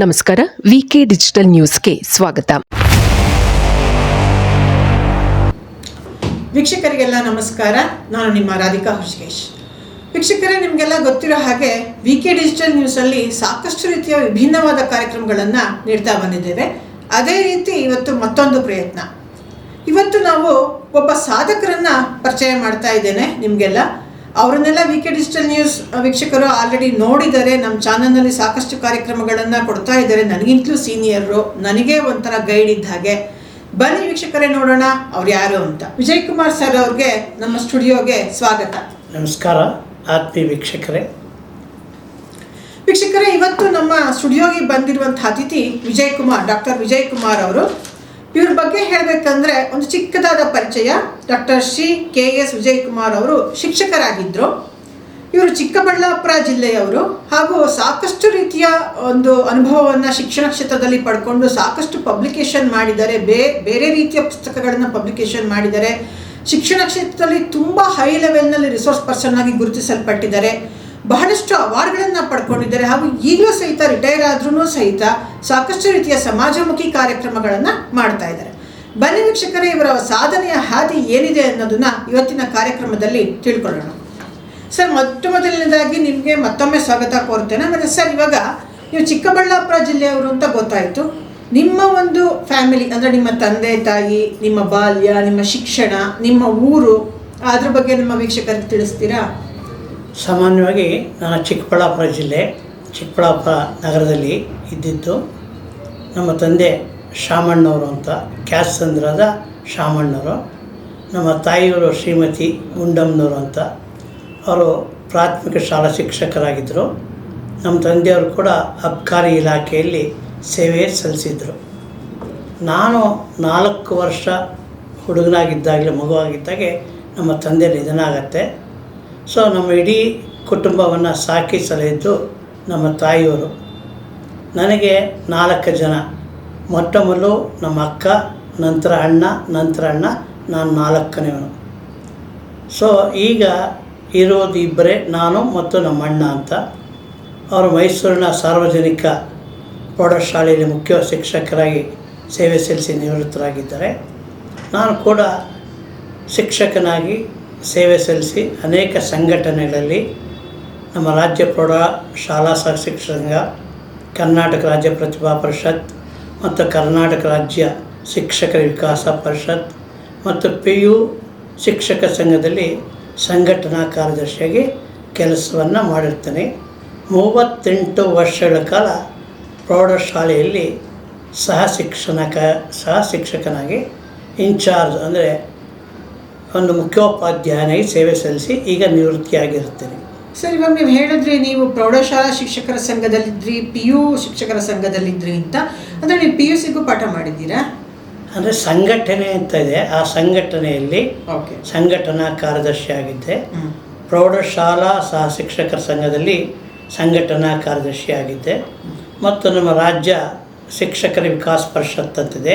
ನಮಸ್ಕಾರ. ವಿಕೆ ಡಿಜಿಟಲ್ ನ್ಯೂಸ್ಗೆ ಸ್ವಾಗತ. ವೀಕ್ಷಕರಿಗೆಲ್ಲ ನಮಸ್ಕಾರ. ನಾನು ನಿಮ್ಮ ರಾಧಿಕಾ ಹುಷಿಕೇಶ್. ವೀಕ್ಷಕರೇ, ನಿಮಗೆಲ್ಲ ಗೊತ್ತಿರೋ ಹಾಗೆ ವಿಕೆ ಡಿಜಿಟಲ್ ನ್ಯೂಸಲ್ಲಿ ಸಾಕಷ್ಟು ರೀತಿಯ ವಿಭಿನ್ನವಾದ ಕಾರ್ಯಕ್ರಮಗಳನ್ನು ನೀಡ್ತಾ ಬಂದಿದ್ದೇವೆ. ಅದೇ ರೀತಿ ಇವತ್ತು ಮತ್ತೊಂದು ಪ್ರಯತ್ನ. ಇವತ್ತು ನಾವು ಒಬ್ಬ ಸಾಧಕರನ್ನು ಪರಿಚಯ ಮಾಡ್ತಾ ಇದ್ದೇನೆ ನಿಮಗೆಲ್ಲ. ಅವರನ್ನೆಲ್ಲ ವಿಕೆ ಡಿಜಿಟಲ್ ನ್ಯೂಸ್ ವೀಕ್ಷಕರು ಆಲ್ರೆಡಿ ನೋಡಿದ್ದಾರೆ. ನಮ್ಮ ಚಾನಲ್ನಲ್ಲಿ ಸಾಕಷ್ಟು ಕಾರ್ಯಕ್ರಮಗಳನ್ನು ಕೊಡ್ತಾ ಇದ್ದಾರೆ. ನನಗಿಂತಲೂ ಸೀನಿಯರು, ನನಗೆ ಒಂಥರ ಗೈಡ್ ಇದ್ದ ಹಾಗೆ. ಬನ್ನಿ ವೀಕ್ಷಕರೇ, ನೋಡೋಣ ಅವ್ರು ಯಾರು ಅಂತ. ವಿಜಯ್ ಕುಮಾರ್ ಸರ್ ಅವ್ರಿಗೆ ನಮ್ಮ ಸ್ಟುಡಿಯೋಗೆ ಸ್ವಾಗತ. ನಮಸ್ಕಾರ ಆತ್ಮೀಯ ವೀಕ್ಷಕರೇ. ಇವತ್ತು ನಮ್ಮ ಸ್ಟುಡಿಯೋಗೆ ಬಂದಿರುವಂಥ ಅತಿಥಿ ಡಾಕ್ಟರ್ ವಿಜಯ್ ಕುಮಾರ್ ಅವರು. ಇವ್ರ ಬಗ್ಗೆ ಹೇಳಬೇಕಂದ್ರೆ ಒಂದು ಚಿಕ್ಕದಾದ ಪರಿಚಯ. ಡಾಕ್ಟರ್ ಶ್ರೀ KS ವಿಜಯ್ ಕುಮಾರ್ ಅವರು ಶಿಕ್ಷಕರಾಗಿದ್ದರು. ಇವರು ಚಿಕ್ಕಬಳ್ಳಾಪುರ ಜಿಲ್ಲೆಯವರು ಹಾಗೂ ಸಾಕಷ್ಟು ರೀತಿಯ ಒಂದು ಅನುಭವವನ್ನು ಶಿಕ್ಷಣ ಕ್ಷೇತ್ರದಲ್ಲಿ ಪಡ್ಕೊಂಡು ಸಾಕಷ್ಟು ಪಬ್ಲಿಕೇಶನ್ ಮಾಡಿದ್ದಾರೆ. ಬೇರೆ ರೀತಿಯ ಪುಸ್ತಕಗಳನ್ನು ಪಬ್ಲಿಕೇಶನ್ ಮಾಡಿದ್ದಾರೆ. ಶಿಕ್ಷಣ ಕ್ಷೇತ್ರದಲ್ಲಿ ತುಂಬ ಹೈ ಲೆವೆಲ್ನಲ್ಲಿ ರಿಸೋರ್ಸ್ ಪರ್ಸನ್ ಆಗಿ ಗುರುತಿಸಲ್ಪಟ್ಟಿದ್ದಾರೆ. ಬಹಳಷ್ಟು ಅವಾರ್ಡ್ಗಳನ್ನು ಪಡ್ಕೊಂಡಿದ್ದಾರೆ ಹಾಗೂ ಈಗಲೂ ಸಹಿತ ರಿಟೈರ್ ಆದ್ರೂ ಸಹಿತ ಸಾಕಷ್ಟು ರೀತಿಯ ಸಮಾಜಮುಖಿ ಕಾರ್ಯಕ್ರಮಗಳನ್ನು ಮಾಡ್ತಾ ಇದ್ದಾರೆ. ಬನ್ನಿ ವೀಕ್ಷಕರೇ, ಇವರ ಸಾಧನೆಯ ಹಾದಿ ಏನಿದೆ ಅನ್ನೋದನ್ನ ಇವತ್ತಿನ ಕಾರ್ಯಕ್ರಮದಲ್ಲಿ ತಿಳ್ಕೊಳ್ಳೋಣ. ಸರ್, ಮೊದಲನೇದಾಗಿ ನಿಮಗೆ ಮತ್ತೊಮ್ಮೆ ಸ್ವಾಗತ ಕೋರ್ತೇನೆ. ಮತ್ತು ಸರ್, ಇವಾಗ ನೀವು ಚಿಕ್ಕಬಳ್ಳಾಪುರ ಜಿಲ್ಲೆಯವರು ಅಂತ ಗೊತ್ತಾಯಿತು. ನಿಮ್ಮ ಒಂದು ಫ್ಯಾಮಿಲಿ ಅಂದರೆ ನಿಮ್ಮ ತಂದೆ ತಾಯಿ, ನಿಮ್ಮ ಬಾಲ್ಯ, ನಿಮ್ಮ ಶಿಕ್ಷಣ, ನಿಮ್ಮ ಊರು, ಅದ್ರ ಬಗ್ಗೆ ನಿಮ್ಮ ವೀಕ್ಷಕರಿಗೆ ತಿಳಿಸ್ತೀರಾ? ಸಾಮಾನ್ಯವಾಗಿ ನಾನು ಚಿಕ್ಕಬಳ್ಳಾಪುರ ಜಿಲ್ಲೆ, ಚಿಕ್ಕಬಳ್ಳಾಪುರ ನಗರದಲ್ಲಿ ಇದ್ದಿದ್ದು. ನಮ್ಮ ತಂದೆ ಶಾಮಣ್ಣವರು ಅಂತ, ಕ್ಯಾಸ್ಟ್ ಚಂದ್ರದ ಶಾಮಣ್ಣವರು. ನಮ್ಮ ತಾಯಿಯವರು ಶ್ರೀಮತಿ ಗುಂಡಮ್ಮನವರು ಅಂತ. ಅವರು ಪ್ರಾಥಮಿಕ ಶಾಲಾ ಶಿಕ್ಷಕರಾಗಿದ್ದರು. ನಮ್ಮ ತಂದೆಯವರು ಕೂಡ ಅಬ್ಕಾರಿ ಇಲಾಖೆಯಲ್ಲಿ ಸೇವೆ ಸಲ್ಲಿಸಿದರು. ನಾನು 4 ವರ್ಷ ಹುಡುಗನಾಗಿದ್ದಾಗಲೇ, ಮಗುವಾಗಿದ್ದಾಗೆ ನಮ್ಮ ತಂದೆ ನಿಧನ ಆಗತ್ತೆ. ಸೊ ನಮ್ಮ ಇಡೀ ಕುಟುಂಬವನ್ನು ಸಾಕಿ ಸಲಹಿದ್ದು ನಮ್ಮ ತಾಯಿಯವರು. ನನಗೆ 4 ಜನ. ಮೊಟ್ಟ ಮೊದಲು ನಮ್ಮ ಅಕ್ಕ, ನಂತರ ಅಣ್ಣ, ನಾನು 4ನೇವನು. ಸೊ ಈಗ ಇರೋದು ಇಬ್ಬರೇ, ನಾನು ಮತ್ತು ನಮ್ಮ ಅಣ್ಣ ಅಂತ. ಅವರು ಮೈಸೂರಿನ ಸಾರ್ವಜನಿಕ ಪ್ರೌಢಶಾಲೆಯಲ್ಲಿ ಮುಖ್ಯ ಶಿಕ್ಷಕರಾಗಿ ಸೇವೆ ಸಲ್ಲಿಸಿ ನಿವೃತ್ತರಾಗಿದ್ದಾರೆ. ನಾನು ಕೂಡ ಶಿಕ್ಷಕನಾಗಿ ಸೇವೆ ಸಲ್ಲಿಸಿ ಅನೇಕ ಸಂಘಟನೆಗಳಲ್ಲಿ ನಮ್ಮ ರಾಜ್ಯ ಪ್ರೌಢ ಶಾಲಾ ಶಿಕ್ಷಕ ಸಂಘ, ಕರ್ನಾಟಕ ರಾಜ್ಯ ಪ್ರತಿಭಾ ಪರಿಷತ್ ಮತ್ತು ಕರ್ನಾಟಕ ರಾಜ್ಯ ಶಿಕ್ಷಕರ ವಿಕಾಸ ಪರಿಷತ್ ಮತ್ತು PU ಶಿಕ್ಷಕ ಸಂಘದಲ್ಲಿ ಸಂಘಟನಾ ಕಾರ್ಯದರ್ಶಿಯಾಗಿ ಕೆಲಸವನ್ನು ಮಾಡಿರ್ತೇನೆ. 38 ವರ್ಷಗಳ ಕಾಲ ಪ್ರೌಢಶಾಲೆಯಲ್ಲಿ ಸಹ ಶಿಕ್ಷಕನಾಗಿ ಇನ್ಚಾರ್ಜ್ ಅಂದರೆ ಒಂದು ಮುಖ್ಯೋಪಾಧ್ಯಾಯನಾಗಿ ಸೇವೆ ಸಲ್ಲಿಸಿ ಈಗ ನಿವೃತ್ತಿಯಾಗಿರುತ್ತೇನೆ. ಸರ್, ಇವಾಗ ನೀವು ಹೇಳಿದ್ರಿ ನೀವು ಪ್ರೌಢಶಾಲಾ ಶಿಕ್ಷಕರ ಸಂಘದಲ್ಲಿದ್ರಿ, PU ಶಿಕ್ಷಕರ ಸಂಘದಲ್ಲಿದ್ರಿ ಅಂತ. ಅಂದರೆ ನೀವು PUCಗೂ ಪಾಠ ಮಾಡಿದ್ದೀರಾ? ಅಂದರೆ ಸಂಘಟನೆ ಅಂತ ಇದೆ, ಆ ಸಂಘಟನೆಯಲ್ಲಿ ಸಂಘಟನಾ ಕಾರ್ಯದರ್ಶಿಯಾಗಿದ್ದೆ. ಪ್ರೌಢಶಾಲಾ ಸಹ ಶಿಕ್ಷಕರ ಸಂಘದಲ್ಲಿ ಸಂಘಟನಾ ಕಾರ್ಯದರ್ಶಿಯಾಗಿದ್ದೆ. ಮತ್ತು ನಮ್ಮ ರಾಜ್ಯ ಶಿಕ್ಷಕರ ವಿಕಾಸ ಪರಿಷತ್ ಅಂತಿದೆ,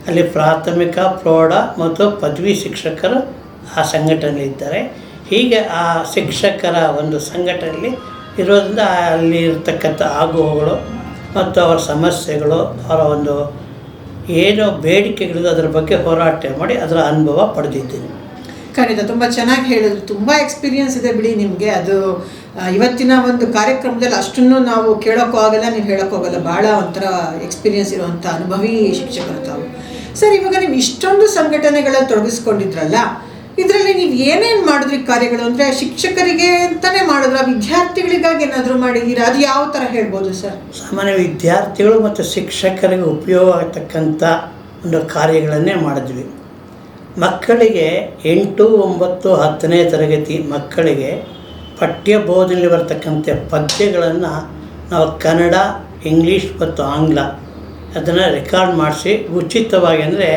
ಅಲ್ಲಿ ಪ್ರಾಥಮಿಕ, ಪ್ರೌಢ ಮತ್ತು ಪದವಿ ಶಿಕ್ಷಕರು ಆ ಸಂಘಟನೆಯಲ್ಲಿದ್ದಾರೆ. ಹೀಗೆ ಆ ಶಿಕ್ಷಕರ ಒಂದು ಸಂಘಟನೆಯಲ್ಲಿ ಇರೋದ್ರಿಂದ ಅಲ್ಲಿ ಇರತಕ್ಕಂಥ ಆಗುಹೋಗಳು ಮತ್ತು ಅವರ ಸಮಸ್ಯೆಗಳು, ಅವರ ಒಂದು ಏನು ಬೇಡಿಕೆಗಳಿದೆ ಅದರ ಬಗ್ಗೆ ಹೋರಾಟ ಮಾಡಿ ಅದರ ಅನುಭವ ಪಡೆದಿದ್ದೀನಿ. ಖಂಡಿತ ತುಂಬ ಚೆನ್ನಾಗಿ ಹೇಳಿದ್ರು. ತುಂಬ ಎಕ್ಸ್ಪೀರಿಯನ್ಸ್ ಇದೆ ಬಿಡಿ ನಿಮಗೆ. ಅದು ಇವತ್ತಿನ ಒಂದು ಕಾರ್ಯಕ್ರಮದಲ್ಲಿ ಅಷ್ಟನ್ನು ನಾವು ಕೇಳೋಕ್ಕೂ ಆಗಲ್ಲ, ನೀವು ಹೇಳೋಕ್ಕೋಗಲ್ಲ. ಭಾಳ ಒಂಥರ ಎಕ್ಸ್ಪೀರಿಯನ್ಸ್ ಇರುವಂಥ ಅನುಭವಿ ಶಿಕ್ಷಕರು ತಾವು. ಸರ್, ಇವಾಗ ನೀವು ಇಷ್ಟೊಂದು ಸಂಘಟನೆಗಳಲ್ಲಿ ತೊಡಗಿಸ್ಕೊಂಡಿದ್ರಲ್ಲ, ಇದರಲ್ಲಿ ನೀವು ಏನೇನು ಮಾಡಿದ್ರಿ ಕಾರ್ಯಗಳು? ಅಂದರೆ ಶಿಕ್ಷಕರಿಗೆ ಅಂತಲೇ ಮಾಡಿದ್ರ, ವಿದ್ಯಾರ್ಥಿಗಳಿಗಾಗಿ ಏನಾದರೂ ಮಾಡಿದ್ದೀರಾ? ಅದು ಯಾವ ಥರ ಹೇಳ್ಬೋದು ಸರ್? ಸಾಮಾನ್ಯ ವಿದ್ಯಾರ್ಥಿಗಳು ಮತ್ತು ಶಿಕ್ಷಕರಿಗೆ ಉಪಯೋಗ ಆಗ್ತಕ್ಕಂಥ ಒಂದು ಕಾರ್ಯಗಳನ್ನೇ ಮಾಡಿದ್ವಿ. ಮಕ್ಕಳಿಗೆ 8, 9, 10ನೇ ತರಗತಿ ಮಕ್ಕಳಿಗೆ ಪಠ್ಯ ಬೋಧನೆಯಲ್ಲಿ ಬರ್ತಕ್ಕಂಥ ಪದ್ಯಗಳನ್ನು ನಾವು ಕನ್ನಡ, ಇಂಗ್ಲೀಷ್ ಮತ್ತು ಆಂಗ್ಲ ಅದನ್ನು ರೆಕಾರ್ಡ್ ಮಾಡಿಸಿ ಉಚಿತವಾಗಿ, ಅಂದರೆ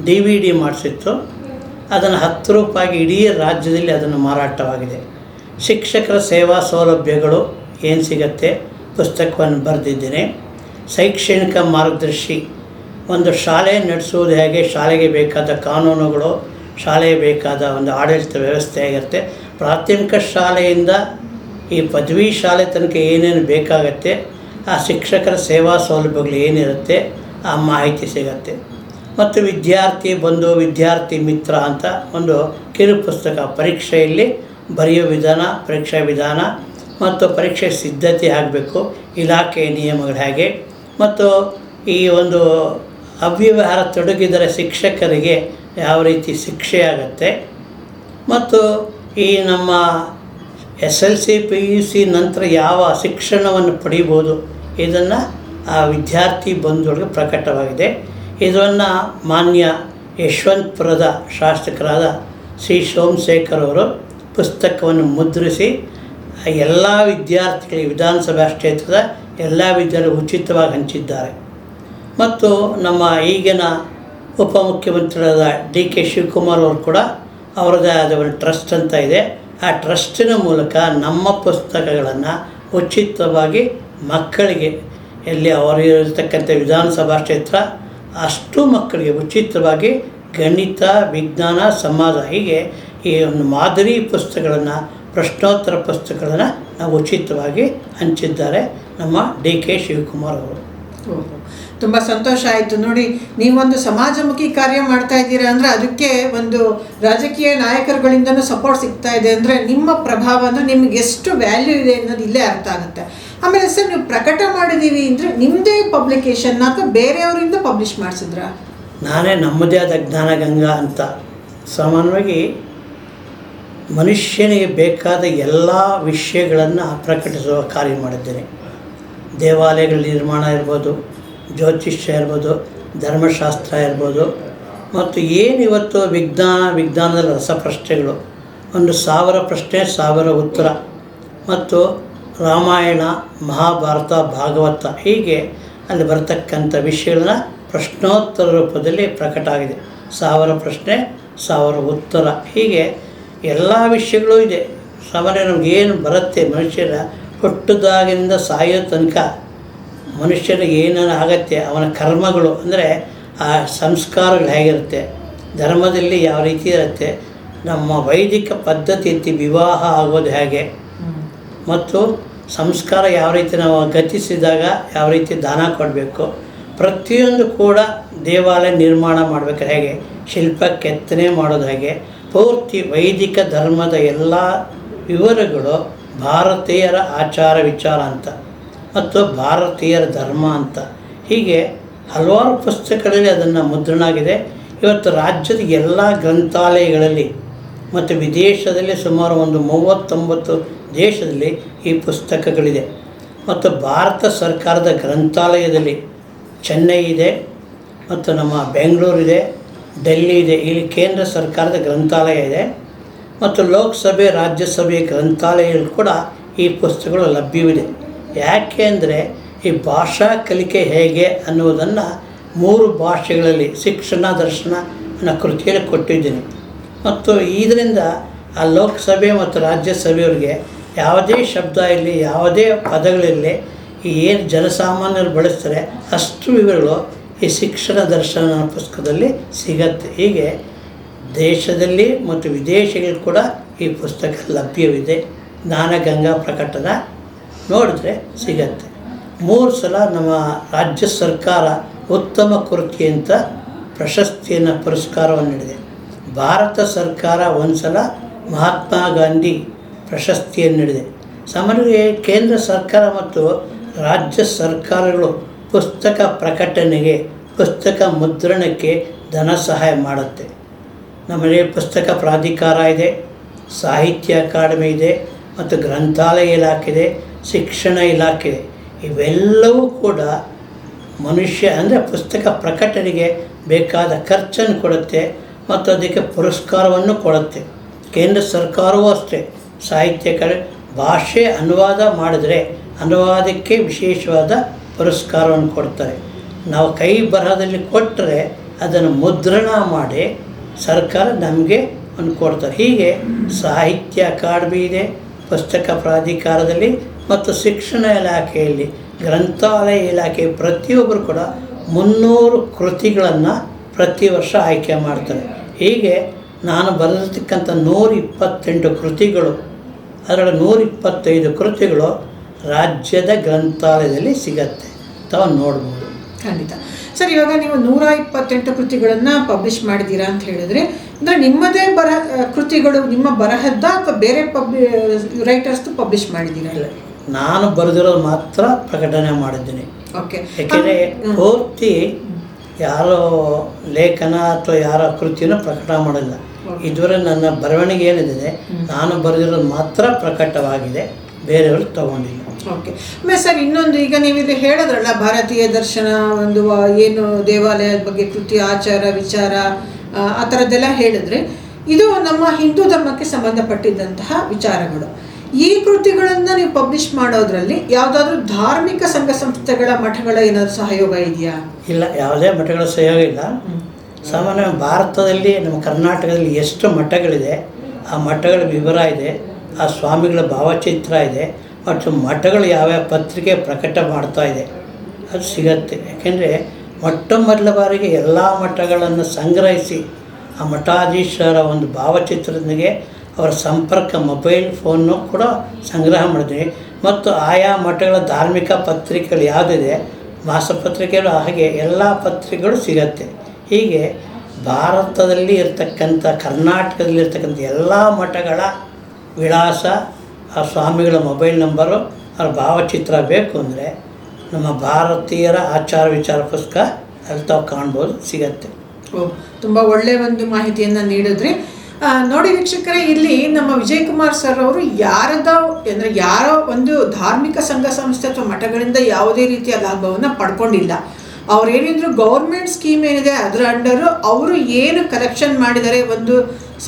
DVD ಮಾಡಿಸಿತ್ತು. ಅದನ್ನು 10 ರೂಪಾಯಿಗೆ ಇಡೀ ರಾಜ್ಯದಲ್ಲಿ ಅದನ್ನು ಮಾರಾಟವಾಗಿದೆ. ಶಿಕ್ಷಕರ ಸೇವಾ ಸೌಲಭ್ಯಗಳು ಏನು ಸಿಗತ್ತೆ ಪುಸ್ತಕವನ್ನು ಬರೆದಿದ್ದೇನೆ. ಶೈಕ್ಷಣಿಕ ಮಾರ್ಗದರ್ಶಿ, ಒಂದು ಶಾಲೆ ನಡೆಸುವುದು ಹೇಗೆ, ಶಾಲೆಗೆ ಬೇಕಾದ ಕಾನೂನುಗಳು, ಶಾಲೆಗೆ ಬೇಕಾದ ಒಂದು ಆಡಳಿತ ವ್ಯವಸ್ಥೆ ಆಗಿರುತ್ತೆ. ಪ್ರಾಥಮಿಕ ಶಾಲೆಯಿಂದ ಈ ಪದವಿ ಶಾಲೆ ತನಕ ಏನೇನು ಬೇಕಾಗತ್ತೆ ಆ ಶಿಕ್ಷಕರ ಸೇವಾ ಸೌಲಭ್ಯಗಳು ಏನಿರುತ್ತೆ ಆ ಮಾಹಿತಿ ಸಿಗುತ್ತೆ. ಮತ್ತು ವಿದ್ಯಾರ್ಥಿ ಬಂಧು ವಿದ್ಯಾರ್ಥಿ ಮಿತ್ರ ಅಂತ ಒಂದು ಕಿರು ಪುಸ್ತಕ, ಪರೀಕ್ಷೆಯಲ್ಲಿ ಬರೆಯೋ ವಿಧಾನ, ಪರೀಕ್ಷಾ ವಿಧಾನ ಮತ್ತು ಪರೀಕ್ಷೆ ಸಿದ್ಧತೆ ಆಗಬೇಕು, ಇಲಾಖೆಯ ನಿಯಮಗಳು ಹೇಗೆ, ಮತ್ತು ಈ ಒಂದು ಅವ್ಯವಹಾರ ತೊಡಗಿದರೆ ಶಿಕ್ಷಕರಿಗೆ ಯಾವ ರೀತಿ ಶಿಕ್ಷೆ ಆಗುತ್ತೆ, ಮತ್ತು ಈ ನಮ್ಮ SLC PUC ನಂತರ ಯಾವ ಶಿಕ್ಷಣವನ್ನು ಪಡೀಬೋದು ಇದನ್ನು ಆ ವಿದ್ಯಾರ್ಥಿ ಬಂಧುಗಳಿಗೆ ಪ್ರಕಟವಾಗಿದೆ. ಇದನ್ನು ಮಾನ್ಯ ಯಶವಂತಪುರದ ಶಾಸಕರಾದ ಶ್ರೀ ಸೋಮಶೇಖರ್ ಅವರು ಪುಸ್ತಕವನ್ನು ಮುದ್ರಿಸಿ ಎಲ್ಲ ವಿದ್ಯಾರ್ಥಿಗಳಿಗೆ, ವಿಧಾನಸಭಾ ಕ್ಷೇತ್ರದ ಎಲ್ಲ ವಿದ್ಯಾರ್ಥಿಗಳು ಉಚಿತವಾಗಿ ಹಂಚಿದ್ದಾರೆ. ಮತ್ತು ನಮ್ಮ ಈಗಿನ ಉಪಮುಖ್ಯಮಂತ್ರಿಗಳಾದ DK ಶಿವಕುಮಾರ್ ಅವರು ಕೂಡ ಅವರದೇ ಆದ ಒಂದು ಟ್ರಸ್ಟ್ ಅಂತ ಇದೆ. ಆ ಟ್ರಸ್ಟಿನ ಮೂಲಕ ನಮ್ಮ ಪುಸ್ತಕಗಳನ್ನು ಉಚಿತವಾಗಿ ಮಕ್ಕಳಿಗೆ, ಎಲ್ಲಿ ಅವರಿರತಕ್ಕಂಥ ವಿಧಾನಸಭಾ ಕ್ಷೇತ್ರ ಅಷ್ಟು ಮಕ್ಕಳಿಗೆ ಉಚಿತವಾಗಿ ಗಣಿತ, ವಿಜ್ಞಾನ, ಸಮಾಜ ಹೀಗೆ ಈ ಒಂದು ಮಾದರಿ ಪುಸ್ತಕಗಳನ್ನು, ಪ್ರಶ್ನೋತ್ತರ ಪುಸ್ತಕಗಳನ್ನು ನಾವು ಉಚಿತವಾಗಿ ಹಂಚಿದ್ದಾರೆ ನಮ್ಮ DK ಶಿವಕುಮಾರ್ ಅವರು. ತುಂಬ ಸಂತೋಷ ಆಯಿತು. ನೋಡಿ, ನೀವೊಂದು ಸಮಾಜಮುಖಿ ಕಾರ್ಯ ಮಾಡ್ತಾ ಇದ್ದೀರಾ ಅಂದರೆ ಅದಕ್ಕೆ ಒಂದು ರಾಜಕೀಯ ನಾಯಕರುಗಳಿಂದನೂ ಸಪೋರ್ಟ್ ಸಿಗ್ತಾ ಇದೆ ಅಂದರೆ ನಿಮ್ಮ ಪ್ರಭಾವ ಅಂದರೆ ನಿಮ್ಗೆ ಎಷ್ಟು ವ್ಯಾಲ್ಯೂ ಇದೆ ಅನ್ನೋದು ಇಲ್ಲೇ ಅರ್ಥ ಆಗುತ್ತೆ. ಆಮೇಲೆ ಸರ್, ನೀವು ಪ್ರಕಟ ಮಾಡಿದ್ದೀವಿ ಅಂದರೆ ನಿಮ್ಮದೇ ಪಬ್ಲಿಕೇಶನ್ನ ಅಥವಾ ಬೇರೆಯವರಿಂದ ಪಬ್ಲಿಷ್ ಮಾಡಿಸಿದ್ರಾ? ನಾನೇ ನಮ್ಮದೇ ಆದ ಜ್ಞಾನಗಂಗಾ ಅಂತ ಸಾಮಾನ್ಯವಾಗಿ ಮನುಷ್ಯನಿಗೆ ಬೇಕಾದ ಎಲ್ಲ ವಿಷಯಗಳನ್ನು ಪ್ರಕಟಿಸುವ ಕಾರ್ಯ ಮಾಡಿದ್ದೇನೆ. ದೇವಾಲಯಗಳ ನಿರ್ಮಾಣ ಇರ್ಬೋದು, ಜ್ಯೋತಿಷ್ಯ ಇರ್ಬೋದು, ಧರ್ಮಶಾಸ್ತ್ರ ಇರ್ಬೋದು, ಮತ್ತು ಏನಿವತ್ತು ವಿಜ್ಞಾನದ ರಸಪ್ರಶ್ನೆಗಳು, 1000 ಪ್ರಶ್ನೆ 1000 ಉತ್ತರ, ಮತ್ತು ರಾಮಾಯಣ, ಮಹಾಭಾರತ, ಭಾಗವತ ಹೀಗೆ ಅಲ್ಲಿ ಬರ್ತಕ್ಕಂಥ ವಿಷಯಗಳನ್ನ ಪ್ರಶ್ನೋತ್ತರ ರೂಪದಲ್ಲಿ ಪ್ರಕಟ ಆಗಿದೆ. 1000 ಪ್ರಶ್ನೆ 1000 ಉತ್ತರ, ಹೀಗೆ ಎಲ್ಲ ವಿಷಯಗಳು ಇದೆ. ಸಾಮಾನ್ಯ ನಮಗೇನು ಬರುತ್ತೆ, ಮನುಷ್ಯರ ಹುಟ್ಟಿದಾಗಿನಿಂದ ಸಾಯೋ ತನಕ ಮನುಷ್ಯನಿಗೆ ಏನೇನು ಆಗತ್ತೆ, ಅವನ ಕರ್ಮಗಳು ಅಂದರೆ ಆ ಸಂಸ್ಕಾರಗಳು ಹೇಗಿರುತ್ತೆ, ಧರ್ಮದಲ್ಲಿ ಯಾವ ರೀತಿ ಇರುತ್ತೆ, ನಮ್ಮ ವೈದಿಕ ಪದ್ಧತಿ ವಿವಾಹ ಆಗೋದು ಹೇಗೆ, ಮತ್ತು ಸಂಸ್ಕಾರ ಯಾವ ರೀತಿ ನಾವು ಗತಿಸಿದಾಗ ಯಾವ ರೀತಿ ದಾನ ಕೊಡಬೇಕು, ಪ್ರತಿಯೊಂದು ಕೂಡ ದೇವಾಲಯ ನಿರ್ಮಾಣ ಮಾಡಬೇಕು ಹೇಗೆ, ಶಿಲ್ಪ ಕೆತ್ತನೆ ಮಾಡೋದು ಹೇಗೆ, ಪೂರ್ತಿ ವೈದಿಕ ಧರ್ಮದ ಎಲ್ಲ ವಿವರಗಳು ಭಾರತೀಯರ ಆಚಾರ ವಿಚಾರ ಅಂತ ಮತ್ತು ಭಾರತೀಯರ ಧರ್ಮ ಅಂತ ಹೀಗೆ ಹಲವಾರು ಪುಸ್ತಕಗಳಲ್ಲಿ ಅದನ್ನು ಮುದ್ರಣ ಆಗಿದೆ. ಇವತ್ತು ರಾಜ್ಯದ ಎಲ್ಲ ಗ್ರಂಥಾಲಯಗಳಲ್ಲಿ ಮತ್ತು ವಿದೇಶದಲ್ಲಿ ಸುಮಾರು ಒಂದು 39 ದೇಶದಲ್ಲಿ ಈ ಪುಸ್ತಕಗಳಿದೆ. ಮತ್ತು ಭಾರತ ಸರ್ಕಾರದ ಗ್ರಂಥಾಲಯದಲ್ಲಿ ಚೆನ್ನೈ ಇದೆ, ಮತ್ತು ನಮ್ಮ ಬೆಂಗಳೂರಿದೆ, ಡೆಲ್ಲಿ ಇದೆ, ಇಲ್ಲಿ ಕೇಂದ್ರ ಸರ್ಕಾರದ ಗ್ರಂಥಾಲಯ ಇದೆ, ಮತ್ತು ಲೋಕಸಭೆ ರಾಜ್ಯಸಭೆ ಗ್ರಂಥಾಲಯಗಳು ಕೂಡ ಈ ಪುಸ್ತಕಗಳು ಲಭ್ಯವಿದೆ. ಯಾಕೆ ಅಂದರೆ ಈ ಭಾಷಾ ಕಲಿಕೆ ಹೇಗೆ ಅನ್ನುವುದನ್ನು 3 ಭಾಷೆಗಳಲ್ಲಿ ಶಿಕ್ಷಣ ದರ್ಶನ ಅನ್ನೋ ಕೃತಿಯಲ್ಲಿ ಕೊಟ್ಟಿದ್ದೀನಿ. ಮತ್ತು ಇದರಿಂದ ಆ ಲೋಕಸಭೆ ಮತ್ತು ರಾಜ್ಯಸಭೆಯವರಿಗೆ ಯಾವುದೇ ಶಬ್ದ ಇರಲಿ, ಯಾವುದೇ ಪದಗಳಿರಲಿ, ಏನು ಜನಸಾಮಾನ್ಯರು ಬಳಸ್ತಾರೆ ಅಷ್ಟು ವಿವರಗಳು ಈ ಶಿಕ್ಷಣ ದರ್ಶನ ಪುಸ್ತಕದಲ್ಲಿ ಸಿಗತ್ತೆ. ಹೀಗೆ ದೇಶದಲ್ಲಿ ಮತ್ತು ವಿದೇಶಗಳಲ್ಲಿ ಕೂಡ ಈ ಪುಸ್ತಕ ಲಭ್ಯವಿದೆ. ಜ್ಞಾನಗಂಗಾ ಪ್ರಕಟನ ನೋಡಿದ್ರೆ ಸಿಗತ್ತೆ. 3 ಸಲ ನಮ್ಮ ರಾಜ್ಯ ಸರ್ಕಾರ ಉತ್ತಮ ಕೃತಿ ಅಂತ ಪ್ರಶಸ್ತಿಯನ್ನು, ಪುರಸ್ಕಾರವನ್ನು ನೀಡಿದೆ. ಭಾರತ ಸರ್ಕಾರ 1 ಸಲ ಮಹಾತ್ಮ ಗಾಂಧಿ ಪ್ರಶಸ್ತಿಯನ್ನು ನೀಡಿದೆ. ಸಾಮಾನ್ಯವಾಗಿ ಕೇಂದ್ರ ಸರ್ಕಾರ ಮತ್ತು ರಾಜ್ಯ ಸರ್ಕಾರಗಳು ಪುಸ್ತಕ ಪ್ರಕಟಣೆಗೆ, ಪುಸ್ತಕ ಮುದ್ರಣಕ್ಕೆ ಧನ ಸಹಾಯ ಮಾಡುತ್ತೆ. ನಮ್ಮಲ್ಲಿ ಪುಸ್ತಕ ಪ್ರಾಧಿಕಾರ ಇದೆ, ಸಾಹಿತ್ಯ ಅಕಾಡೆಮಿ ಇದೆ, ಮತ್ತು ಗ್ರಂಥಾಲಯ ಇಲಾಖೆ ಇದೆ, ಶಿಕ್ಷಣ ಇಲಾಖೆ ಇದೆ. ಇವೆಲ್ಲವೂ ಕೂಡ ಮನುಷ್ಯ ಅಂದರೆ ಪುಸ್ತಕ ಪ್ರಕಟಣೆಗೆ ಬೇಕಾದ ಖರ್ಚನ್ನು ಕೊಡುತ್ತೆ ಮತ್ತು ಅದಕ್ಕೆ ಪುರಸ್ಕಾರವನ್ನು ಕೊಡುತ್ತೆ. ಕೇಂದ್ರ ಸರ್ಕಾರವೂ ಅಷ್ಟೇ ಸಾಹಿತ್ಯ ಭಾಷೆ ಅನುವಾದ ಮಾಡಿದರೆ ಅನುವಾದಕ್ಕೆ ವಿಶೇಷವಾದ ಪುರಸ್ಕಾರವನ್ನು ಕೊಡ್ತಾರೆ. ನಾವು ಕೈ ಬರಹದಲ್ಲಿ ಕೊಟ್ಟರೆ ಅದನ್ನು ಮುದ್ರಣ ಮಾಡಿ ಸರ್ಕಾರ ನಮಗೆ ಒಂದು ಕೊಡ್ತಾರೆ. ಹೀಗೆ ಸಾಹಿತ್ಯ ಅಕಾಡೆಮಿ ಇದೆ, ಪುಸ್ತಕ ಪ್ರಾಧಿಕಾರದಲ್ಲಿ ಮತ್ತು ಶಿಕ್ಷಣ ಇಲಾಖೆಯಲ್ಲಿ, ಗ್ರಂಥಾಲಯ ಇಲಾಖೆ ಪ್ರತಿಯೊಬ್ಬರು ಕೂಡ 300 ಕೃತಿಗಳನ್ನು ಪ್ರತಿ ವರ್ಷ ಆಯ್ಕೆ ಮಾಡ್ತಾರೆ. ಹೀಗೆ ನಾನು ಬರೆದಿರ್ತಕ್ಕಂಥ 128 ಕೃತಿಗಳು, ಅದರಲ್ಲಿ 125 ಕೃತಿಗಳು ರಾಜ್ಯದ ಗ್ರಂಥಾಲಯದಲ್ಲಿ ಸಿಗತ್ತೆ, ತಾವು ನೋಡ್ಬೋದು. ಖಂಡಿತ ಸರ್. ಇವಾಗ ನೀವು 128 ಕೃತಿಗಳನ್ನು ಪಬ್ಲಿಷ್ ಮಾಡಿದ್ದೀರಾ ಅಂತ ಹೇಳಿದ್ರೆ, ಅಂದರೆ ನಿಮ್ಮದೇ ಕೃತಿಗಳು ನಿಮ್ಮ ಬರಹದ್ದ ಅಥವಾ ಬೇರೆ ರೈಟರ್ಸ್ದು ಪಬ್ಲಿಷ್ ಮಾಡಿದ್ದೀರಾ? ಇಲ್ಲ, ನಾನು ಬರೆದಿರೋದು ಮಾತ್ರ ಪ್ರಕಟಣೆ ಮಾಡಿದ್ದೀನಿ. ಓಕೆ. ಯಾಕೆಂದರೆ ಪೂರ್ತಿ ಯಾರೋ ಲೇಖನ ಅಥವಾ ಯಾರ ಕೃತಿಯನ್ನು ಪ್ರಕಟ ಮಾಡಿಲ್ಲ. ಇದುವರೆಗೆ ನನ್ನ ಬರವಣಿಗೆ ಏನಿದೆ ನಾನು ಬರೆದಿರೋದು ಮಾತ್ರ ಪ್ರಕಟವಾಗಿದೆ, ಬೇರೆಯವರು ತಗೊಂಡಿಲ್ಲ. ಓಕೆ. ಆಮೇಲೆ ಸರ್ ಇನ್ನೊಂದು, ಈಗ ನೀವು ಇದು ಹೇಳಿದ್ರಲ್ಲ, ಭಾರತೀಯ ದರ್ಶನ ಒಂದು ಏನು ದೇವಾಲಯದ ಬಗ್ಗೆ ಕೃತಿ, ಆಚಾರ ವಿಚಾರ ಆ ಥರದ್ದೆಲ್ಲ ಹೇಳಿದ್ರೆ, ಇದು ನಮ್ಮ ಹಿಂದೂ ಧರ್ಮಕ್ಕೆ ಸಂಬಂಧಪಟ್ಟಿದ್ದಂತಹ ವಿಚಾರಗಳು. ಈ ಕೃತಿಗಳನ್ನು ನೀವು ಪಬ್ಲಿಷ್ ಮಾಡೋದ್ರಲ್ಲಿ ಯಾವುದಾದ್ರೂ ಧಾರ್ಮಿಕ ಸಂಘ ಸಂಸ್ಥೆಗಳ ಮಠಗಳ ಏನಾದರೂ ಸಹಯೋಗ ಇದೆಯಾ? ಇಲ್ಲ, ಯಾವುದೇ ಮಠಗಳ ಸಹಯೋಗ ಇಲ್ಲ. ಸಾಮಾನ್ಯ ಭಾರತದಲ್ಲಿ ನಮ್ಮ ಕರ್ನಾಟಕದಲ್ಲಿ ಎಷ್ಟು ಮಠಗಳಿದೆ, ಆ ಮಠಗಳ ವಿವರ ಇದೆ, ಆ ಸ್ವಾಮಿಗಳ ಭಾವಚಿತ್ರ ಇದೆ, ಮತ್ತು ಮಠಗಳು ಯಾವ್ಯಾವ ಪತ್ರಿಕೆ ಪ್ರಕಟ ಮಾಡ್ತಾ ಇದೆ ಅದು ಸಿಗತ್ತೆ. ಯಾಕೆಂದರೆ ಮೊಟ್ಟ ಮೊದಲ ಬಾರಿಗೆ ಎಲ್ಲ ಮಠಗಳನ್ನು ಸಂಗ್ರಹಿಸಿ ಆ ಮಠಾಧೀಶರ ಒಂದು ಭಾವಚಿತ್ರದೊಂದಿಗೆ ಅವರ ಸಂಪರ್ಕ ಮೊಬೈಲ್ ಫೋನ್ನು ಕೂಡ ಸಂಗ್ರಹ ಮಾಡಿದ್ವಿ. ಮತ್ತು ಆಯಾ ಮಠಗಳ ಧಾರ್ಮಿಕ ಪತ್ರಿಕೆಗಳು ಯಾವುದಿದೆ, ಮಾಸಪತ್ರಿಕೆಗಳು, ಹಾಗೆ ಎಲ್ಲ ಪತ್ರಿಕೆಗಳು ಸಿಗತ್ತೆ. ಹೀಗೆ ಭಾರತದಲ್ಲಿ ಇರ್ತಕ್ಕಂಥ, ಕರ್ನಾಟಕದಲ್ಲಿ ಇರ್ತಕ್ಕಂಥ ಎಲ್ಲ ಮಠಗಳ ವಿಳಾಸ, ಆ ಸ್ವಾಮಿಗಳ ಮೊಬೈಲ್ ನಂಬರು, ಅವ್ರ ಭಾವಚಿತ್ರ ಬೇಕು ಅಂದರೆ ನಮ್ಮ ಭಾರತೀಯರ ಆಚಾರ ವಿಚಾರ ಪುಸ್ತಕ ಅಲ್ಲಿ ತಾವು ಕಾಣ್ಬೋದು, ಸಿಗತ್ತೆ. ತುಂಬ ಒಳ್ಳೆಯ ಒಂದು ಮಾಹಿತಿಯನ್ನು ನೀಡಿದ್ರಿ. ನೋಡಿ ವೀಕ್ಷಕರೇ, ಇಲ್ಲಿ ನಮ್ಮ ವಿಜಯಕುಮಾರ್ ಸರ್ ಅವರು ಯಾರೋ ಒಂದು ಧಾರ್ಮಿಕ ಸಂಘ ಸಂಸ್ಥೆ ಅಥವಾ ಮಠಗಳಿಂದ ಯಾವುದೇ ರೀತಿಯ ಲಾಭವನ್ನು ಪಡ್ಕೊಂಡಿಲ್ಲ. ಅವ್ರೇನಿದ್ರು ಗೌರ್ಮೆಂಟ್ ಸ್ಕೀಮ್ ಏನಿದೆ ಅದರ ಅಂಡರು ಅವರು ಏನು ಕಲೆಕ್ಷನ್ ಮಾಡಿದ್ದಾರೆ, ಒಂದು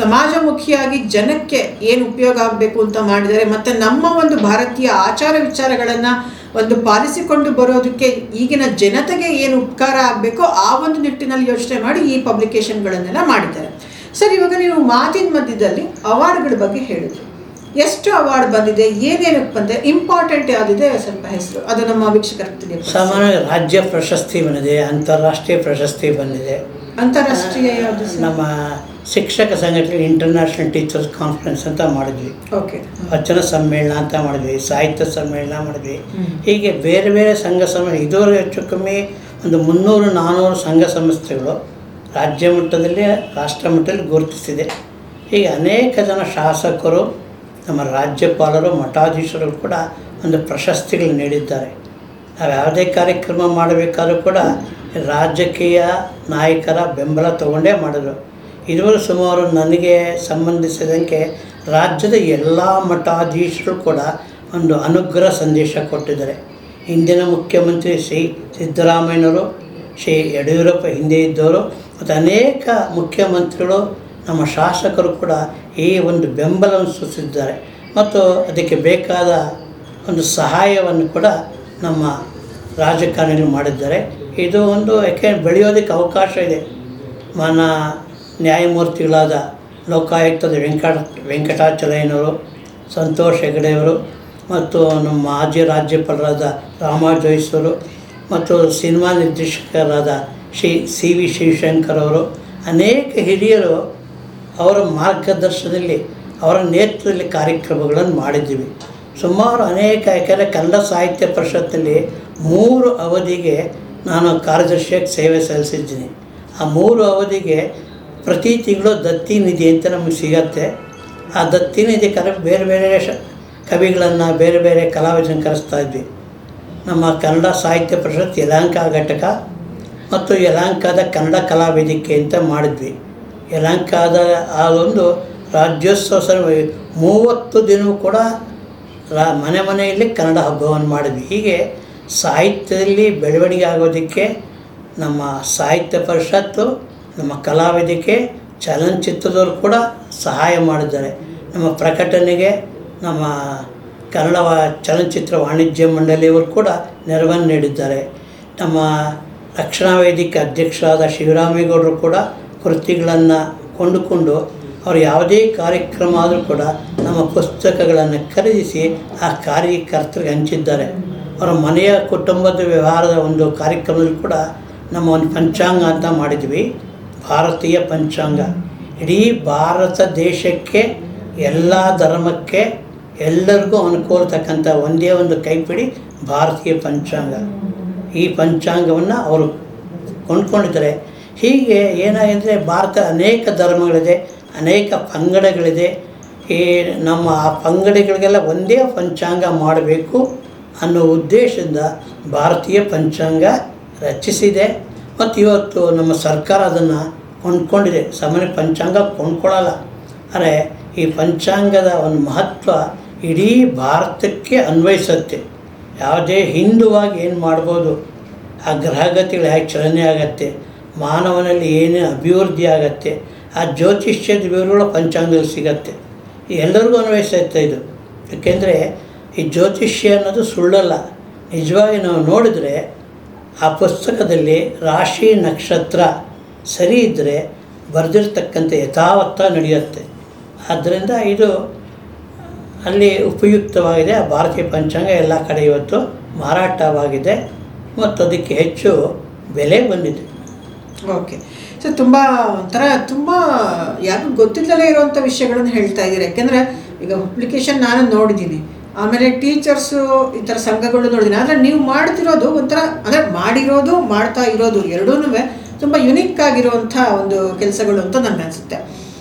ಸಮಾಜಮುಖಿಯಾಗಿ ಜನಕ್ಕೆ ಏನು ಉಪಯೋಗ ಆಗಬೇಕು ಅಂತ ಮಾಡಿದ್ದಾರೆ, ಮತ್ತು ನಮ್ಮ ಒಂದು ಭಾರತೀಯ ಆಚಾರ ವಿಚಾರಗಳನ್ನು ಒಂದು ಪಾಲಿಸಿಕೊಂಡು ಬರೋದಕ್ಕೆ ಈಗಿನ ಜನತೆಗೆ ಏನು ಉಪಕಾರ ಆಗಬೇಕೋ ಆ ಒಂದು ನಿಟ್ಟಿನಲ್ಲಿ ಯೋಚನೆ ಮಾಡಿ ಈ ಪಬ್ಲಿಕೇಶನ್ಗಳನ್ನೆಲ್ಲ ಮಾಡಿದ್ದಾರೆ. ಸರ್, ಇವಾಗ ನೀವು ಮಾತಿನ ಮಧ್ಯದಲ್ಲಿ ಅವಾರ್ಡ್ಗಳ ಬಗ್ಗೆ ಹೇಳಿದ್ರು. ಎಷ್ಟು ಅವಾರ್ಡ್ ಬಂದಿದೆ, ಏನೇನಕ್ಕೆ ಬಂದಿದೆ, ಇಂಪಾರ್ಟೆಂಟ್ ಯಾವುದಿದೆ ಸ್ವಲ್ಪ ಹೆಸರು ಅದು ನಮ್ಮ ವೀಕ್ಷಕರಿಗೆ? ಸಾಮಾನ್ಯ ರಾಜ್ಯ ಪ್ರಶಸ್ತಿ ಬಂದಿದೆ, ಅಂತಾರಾಷ್ಟ್ರೀಯ ಪ್ರಶಸ್ತಿ ಬಂದಿದೆ. ಅಂತಾರಾಷ್ಟ್ರೀಯ ಯಾವುದು? ನಮ್ಮ ಶಿಕ್ಷಕ ಸಂಘಟನೆ ಇಂಟರ್ನ್ಯಾಷನಲ್ ಟೀಚರ್ಸ್ ಕಾನ್ಫರೆನ್ಸ್ ಅಂತ ಮಾಡಿದ್ವಿ, ಓಕೆ, ವಚನ ಸಮ್ಮೇಳನ ಅಂತ ಮಾಡಿದ್ವಿ, ಸಾಹಿತ್ಯ ಸಮ್ಮೇಳನ ಮಾಡಿದ್ವಿ. ಹೀಗೆ ಬೇರೆ ಬೇರೆ ಸಂಘ ಸಂಸ್ಥೆ, ಇದುವರೆಗೆ ಹೆಚ್ಚು ಕಮ್ಮಿ ಒಂದು 300-400 ಸಂಘ ಸಂಸ್ಥೆಗಳು ರಾಜ್ಯ ಮಟ್ಟದಲ್ಲಿ ರಾಷ್ಟ್ರ ಮಟ್ಟದಲ್ಲಿ ಗುರುತಿಸಿದೆ. ಹೀಗೆ ಅನೇಕ ಜನ ಶಾಸಕರು, ನಮ್ಮ ರಾಜ್ಯಪಾಲರು, ಮಠಾಧೀಶರು ಕೂಡ ಒಂದು ಪ್ರಶಸ್ತಿಗಳು ನೀಡಿದ್ದಾರೆ. ನಾವು ಯಾವುದೇ ಕಾರ್ಯಕ್ರಮ ಮಾಡಬೇಕಾದ್ರೂ ಕೂಡ ರಾಜಕೀಯ ನಾಯಕರ ಬೆಂಬಲ ತಗೊಂಡೇ ಮಾಡಿದ್ರು. ಇದುವರೆಗೆ ಸುಮಾರು ನನಗೆ ಸಂಬಂಧಿಸಿದಂತೆ ರಾಜ್ಯದ ಎಲ್ಲ ಮಠಾಧೀಶರು ಕೂಡ ಒಂದು ಅನುಗ್ರಹ ಸಂದೇಶ ಕೊಟ್ಟಿದ್ದಾರೆ. ಹಿಂದಿನ ಮುಖ್ಯಮಂತ್ರಿ ಶ್ರೀ ಸಿದ್ದರಾಮಯ್ಯನವರು, ಶ್ರೀ ಯಡಿಯೂರಪ್ಪ ಹಿಂದೆ ಇದ್ದವರು, ಮತ್ತು ಅನೇಕ ಮುಖ್ಯಮಂತ್ರಿಗಳು, ನಮ್ಮ ಶಾಸಕರು ಕೂಡ ಈ ಒಂದು ಬೆಂಬಲವನ್ನು ಸೂಚಿಸಿದ್ದಾರೆ. ಮತ್ತು ಅದಕ್ಕೆ ಬೇಕಾದ ಒಂದು ಸಹಾಯವನ್ನು ಕೂಡ ನಮ್ಮ ರಾಜಕಾರಣಿಗಳು ಮಾಡಿದ್ದಾರೆ. ಇದು ಒಂದು ಯಾಕೆ ಬೆಳೆಯೋದಕ್ಕೆ ಅವಕಾಶ ಇದೆ. ನ್ಯಾಯಮೂರ್ತಿಗಳಾದ ಲೋಕಾಯುಕ್ತದ ವೆಂಕಟಾಚಲಯ್ಯನವರು, ಸಂತೋಷ್ ಹೆಗಡೆಯವರು, ಮತ್ತು ನಮ್ಮ ಮಾಜಿ ರಾಜ್ಯಪಾಲರಾದ ರಾಮಾ ಜೋಯಿಸವರು, ಮತ್ತು ಸಿನಿಮಾ ನಿರ್ದೇಶಕರಾದ ಶ್ರೀ CV ಶಿವಶಂಕರ್ ಅವರು, ಅನೇಕ ಹಿರಿಯರು ಅವರ ಮಾರ್ಗದರ್ಶನದಲ್ಲಿ, ಅವರ ನೇತೃತ್ವದಲ್ಲಿ ಕಾರ್ಯಕ್ರಮಗಳನ್ನು ಮಾಡಿದ್ದೀವಿ. ಸುಮಾರು ಅನೇಕ, ಯಾಕೆಂದರೆ ಕನ್ನಡ ಸಾಹಿತ್ಯ ಪರಿಷತ್ತಲ್ಲಿ 3 ಅವಧಿಗೆ ನಾನು ಕಾರ್ಯದರ್ಶಿಯಾಗಿ ಸೇವೆ ಸಲ್ಲಿಸಿದ್ದೀನಿ. ಆ 3 ಅವಧಿಗೆ ಪ್ರತಿ ತಿಂಗಳು ದತ್ತಿ ನಿಧಿ ಅಂತ ನಮಗೆ ಸಿಗತ್ತೆ. ಆ ದತ್ತಿ ನಿಧಿ ಬೇರೆ ಬೇರೆ ಕವಿಗಳನ್ನು, ಬೇರೆ ಬೇರೆ ಕಲಾವಿದರನ್ನು ಕರೆಸ್ತಾ ಇದ್ವಿ. ನಮ್ಮ ಕನ್ನಡ ಸಾಹಿತ್ಯ ಪರಿಷತ್ ಯಲಹಂಕ ಘಟಕ ಮತ್ತು ಯಲಹಂಕದ ಕನ್ನಡ ಕಲಾ ವೇದಿಕೆ ಅಂತ ಮಾಡಿದ್ವಿ. ಯಲಹಂಕದ ಆ ಒಂದು ರಾಜ್ಯೋತ್ಸವ 30 ದಿನವೂ ಕೂಡ ಮನೆ ಮನೆಯಲ್ಲಿ ಕನ್ನಡ ಹಬ್ಬವನ್ನು ಮಾಡಿದ್ವಿ. ಹೀಗೆ ಸಾಹಿತ್ಯದಲ್ಲಿ ಬೆಳವಣಿಗೆ ಆಗೋದಕ್ಕೆ ನಮ್ಮ ಸಾಹಿತ್ಯ ಪರಿಷತ್ತು, ನಮ್ಮ ಕಲಾ ವೇದಿಕೆ, ಚಲನಚಿತ್ರದವರು ಕೂಡ ಸಹಾಯ ಮಾಡಿದ್ದಾರೆ. ನಮ್ಮ ಪ್ರಕಟಣೆಗೆ ನಮ್ಮ ಕನ್ನಡ ಚಲನಚಿತ್ರ ವಾಣಿಜ್ಯ ಮಂಡಳಿಯವರು ಕೂಡ ನೆರವನ್ನು ನೀಡಿದ್ದಾರೆ. ನಮ್ಮ ರಕ್ಷಣಾ ವೇದಿಕೆ ಅಧ್ಯಕ್ಷರಾದ ಶಿವರಾಮೇಗೌಡರು ಕೂಡ ಕೃತಿಗಳನ್ನು ಕೊಂಡುಕೊಂಡು ಅವರು ಯಾವುದೇ ಕಾರ್ಯಕ್ರಮ ಆದರೂ ಕೂಡ ನಮ್ಮ ಪುಸ್ತಕಗಳನ್ನು ಖರೀದಿಸಿ ಆ ಕಾರ್ಯಕರ್ತರಿಗೆ ಹಂಚಿದ್ದಾರೆ. ಅವರ ಮನೆಯ ಕುಟುಂಬದ ವ್ಯವಹಾರದ ಒಂದು ಕಾರ್ಯಕ್ರಮದಲ್ಲಿ ಕೂಡ ನಮ್ಮ ಒಂದು ಪಂಚಾಂಗ ಅಂತ ಮಾಡಿದ್ವಿ, ಭಾರತೀಯ ಪಂಚಾಂಗ. ಇಡೀ ಭಾರತ ದೇಶಕ್ಕೆ ಎಲ್ಲ ಧರ್ಮಕ್ಕೆ ಎಲ್ಲರಿಗೂ ಅನುಕೂಲತಕ್ಕಂಥ ಒಂದೇ ಒಂದು ಕೈಪಿಡಿ ಭಾರತೀಯ ಪಂಚಾಂಗ. ಈ ಪಂಚಾಂಗವನ್ನು ಅವರು ಕೊಂಡ್ಕೊಂಡಿದ್ದಾರೆ. ಹೀಗೆ ಏನಾಗಿದೆ, ಭಾರತ ಅನೇಕ ಧರ್ಮಗಳಿದೆ, ಅನೇಕ ಪಂಗಡಗಳಿದೆ. ಈ ನಮ್ಮ ಆ ಪಂಗಡಗಳಿಗೆಲ್ಲ ಒಂದೇ ಪಂಚಾಂಗ ಮಾಡಬೇಕು ಅನ್ನೋ ಉದ್ದೇಶದಿಂದ ಭಾರತೀಯ ಪಂಚಾಂಗ ರಚಿಸಿದೆ. ಮತ್ತು ಇವತ್ತು ನಮ್ಮ ಸರ್ಕಾರ ಅದನ್ನು ಕೊಂಡ್ಕೊಂಡಿದೆ. ಸಾಮಾನ್ಯ ಪಂಚಾಂಗ ಕೊಂಡ್ಕೊಳ್ಳಲ್ಲ, ಆದರೆ ಈ ಪಂಚಾಂಗದ ಒಂದು ಮಹತ್ವ ಇಡೀ ಭಾರತಕ್ಕೆ ಅನ್ವಯಿಸುತ್ತೆ. ಯಾವುದೇ ಹಿಂದುವಾಗಿ ಏನು ಮಾಡ್ಬೋದು, ಆ ಗ್ರಹಗತಿಗಳು ಹೇಗೆ ಚಲನೆ ಆಗತ್ತೆ, ಮಾನವನಲ್ಲಿ ಏನೇ ಅಭಿವೃದ್ಧಿ ಆಗತ್ತೆ, ಆ ಜ್ಯೋತಿಷ್ಯದ ವಿವರಗಳು ಪಂಚಾಂಗದಲ್ಲಿ ಸಿಗತ್ತೆ. ಎಲ್ಲರಿಗೂ ಅನ್ವಯಿಸುತ್ತೆ ಇದು. ಏಕೆಂದರೆ ಈ ಜ್ಯೋತಿಷ್ಯ ಅನ್ನೋದು ಸುಳ್ಳಲ್ಲ. ನಿಜವಾಗಿ ನಾವು ನೋಡಿದರೆ ಆ ಪುಸ್ತಕದಲ್ಲಿ ರಾಶಿ ನಕ್ಷತ್ರ ಸರಿ ಇದ್ದರೆ ಬರೆದಿರ್ತಕ್ಕಂಥ ಯಥಾವತ್ತ ನಡೆಯುತ್ತೆ. ಆದ್ದರಿಂದ ಇದು ಅಲ್ಲಿ ಉಪಯುಕ್ತವಾಗಿದೆ. ಆ ಭಾರತೀಯ ಪಂಚಾಂಗ ಎಲ್ಲ ಕಡೆ ಇವತ್ತು ಮಾರಾಟವಾಗಿದೆ ಮತ್ತು ಅದಕ್ಕೆ ಹೆಚ್ಚು ಬೆಲೆ ಬಂದಿದೆ. ಓಕೆ, ಸೊ ತುಂಬ ಒಂಥರ ತುಂಬ ಯಾರಿಗೂ ಗೊತ್ತಿಲ್ಲದೇ ಇರುವಂಥ ವಿಷಯಗಳನ್ನು ಹೇಳ್ತಾ ಇದ್ದೀರಿ. ಯಾಕೆಂದರೆ ಈಗ ಅಪ್ಲಿಕೇಶನ್ ನಾನು ನೋಡಿದ್ದೀನಿ, ಆಮೇಲೆ ಟೀಚರ್ಸು ಈ ಥರ ಸಂಘಗಳು ನೋಡಿದ್ದೀನಿ. ಆದರೆ ನೀವು ಮಾಡ್ತಿರೋದು ಒಂಥರ, ಅಂದರೆ ಮಾಡಿರೋದು ಮಾಡ್ತಾ ಇರೋದು ಎರಡೂ ತುಂಬ ಯುನಿಕ್ ಆಗಿರುವಂಥ ಒಂದು ಕೆಲಸಗಳು ಅಂತ ನನಗೆ ಅನಿಸುತ್ತೆ.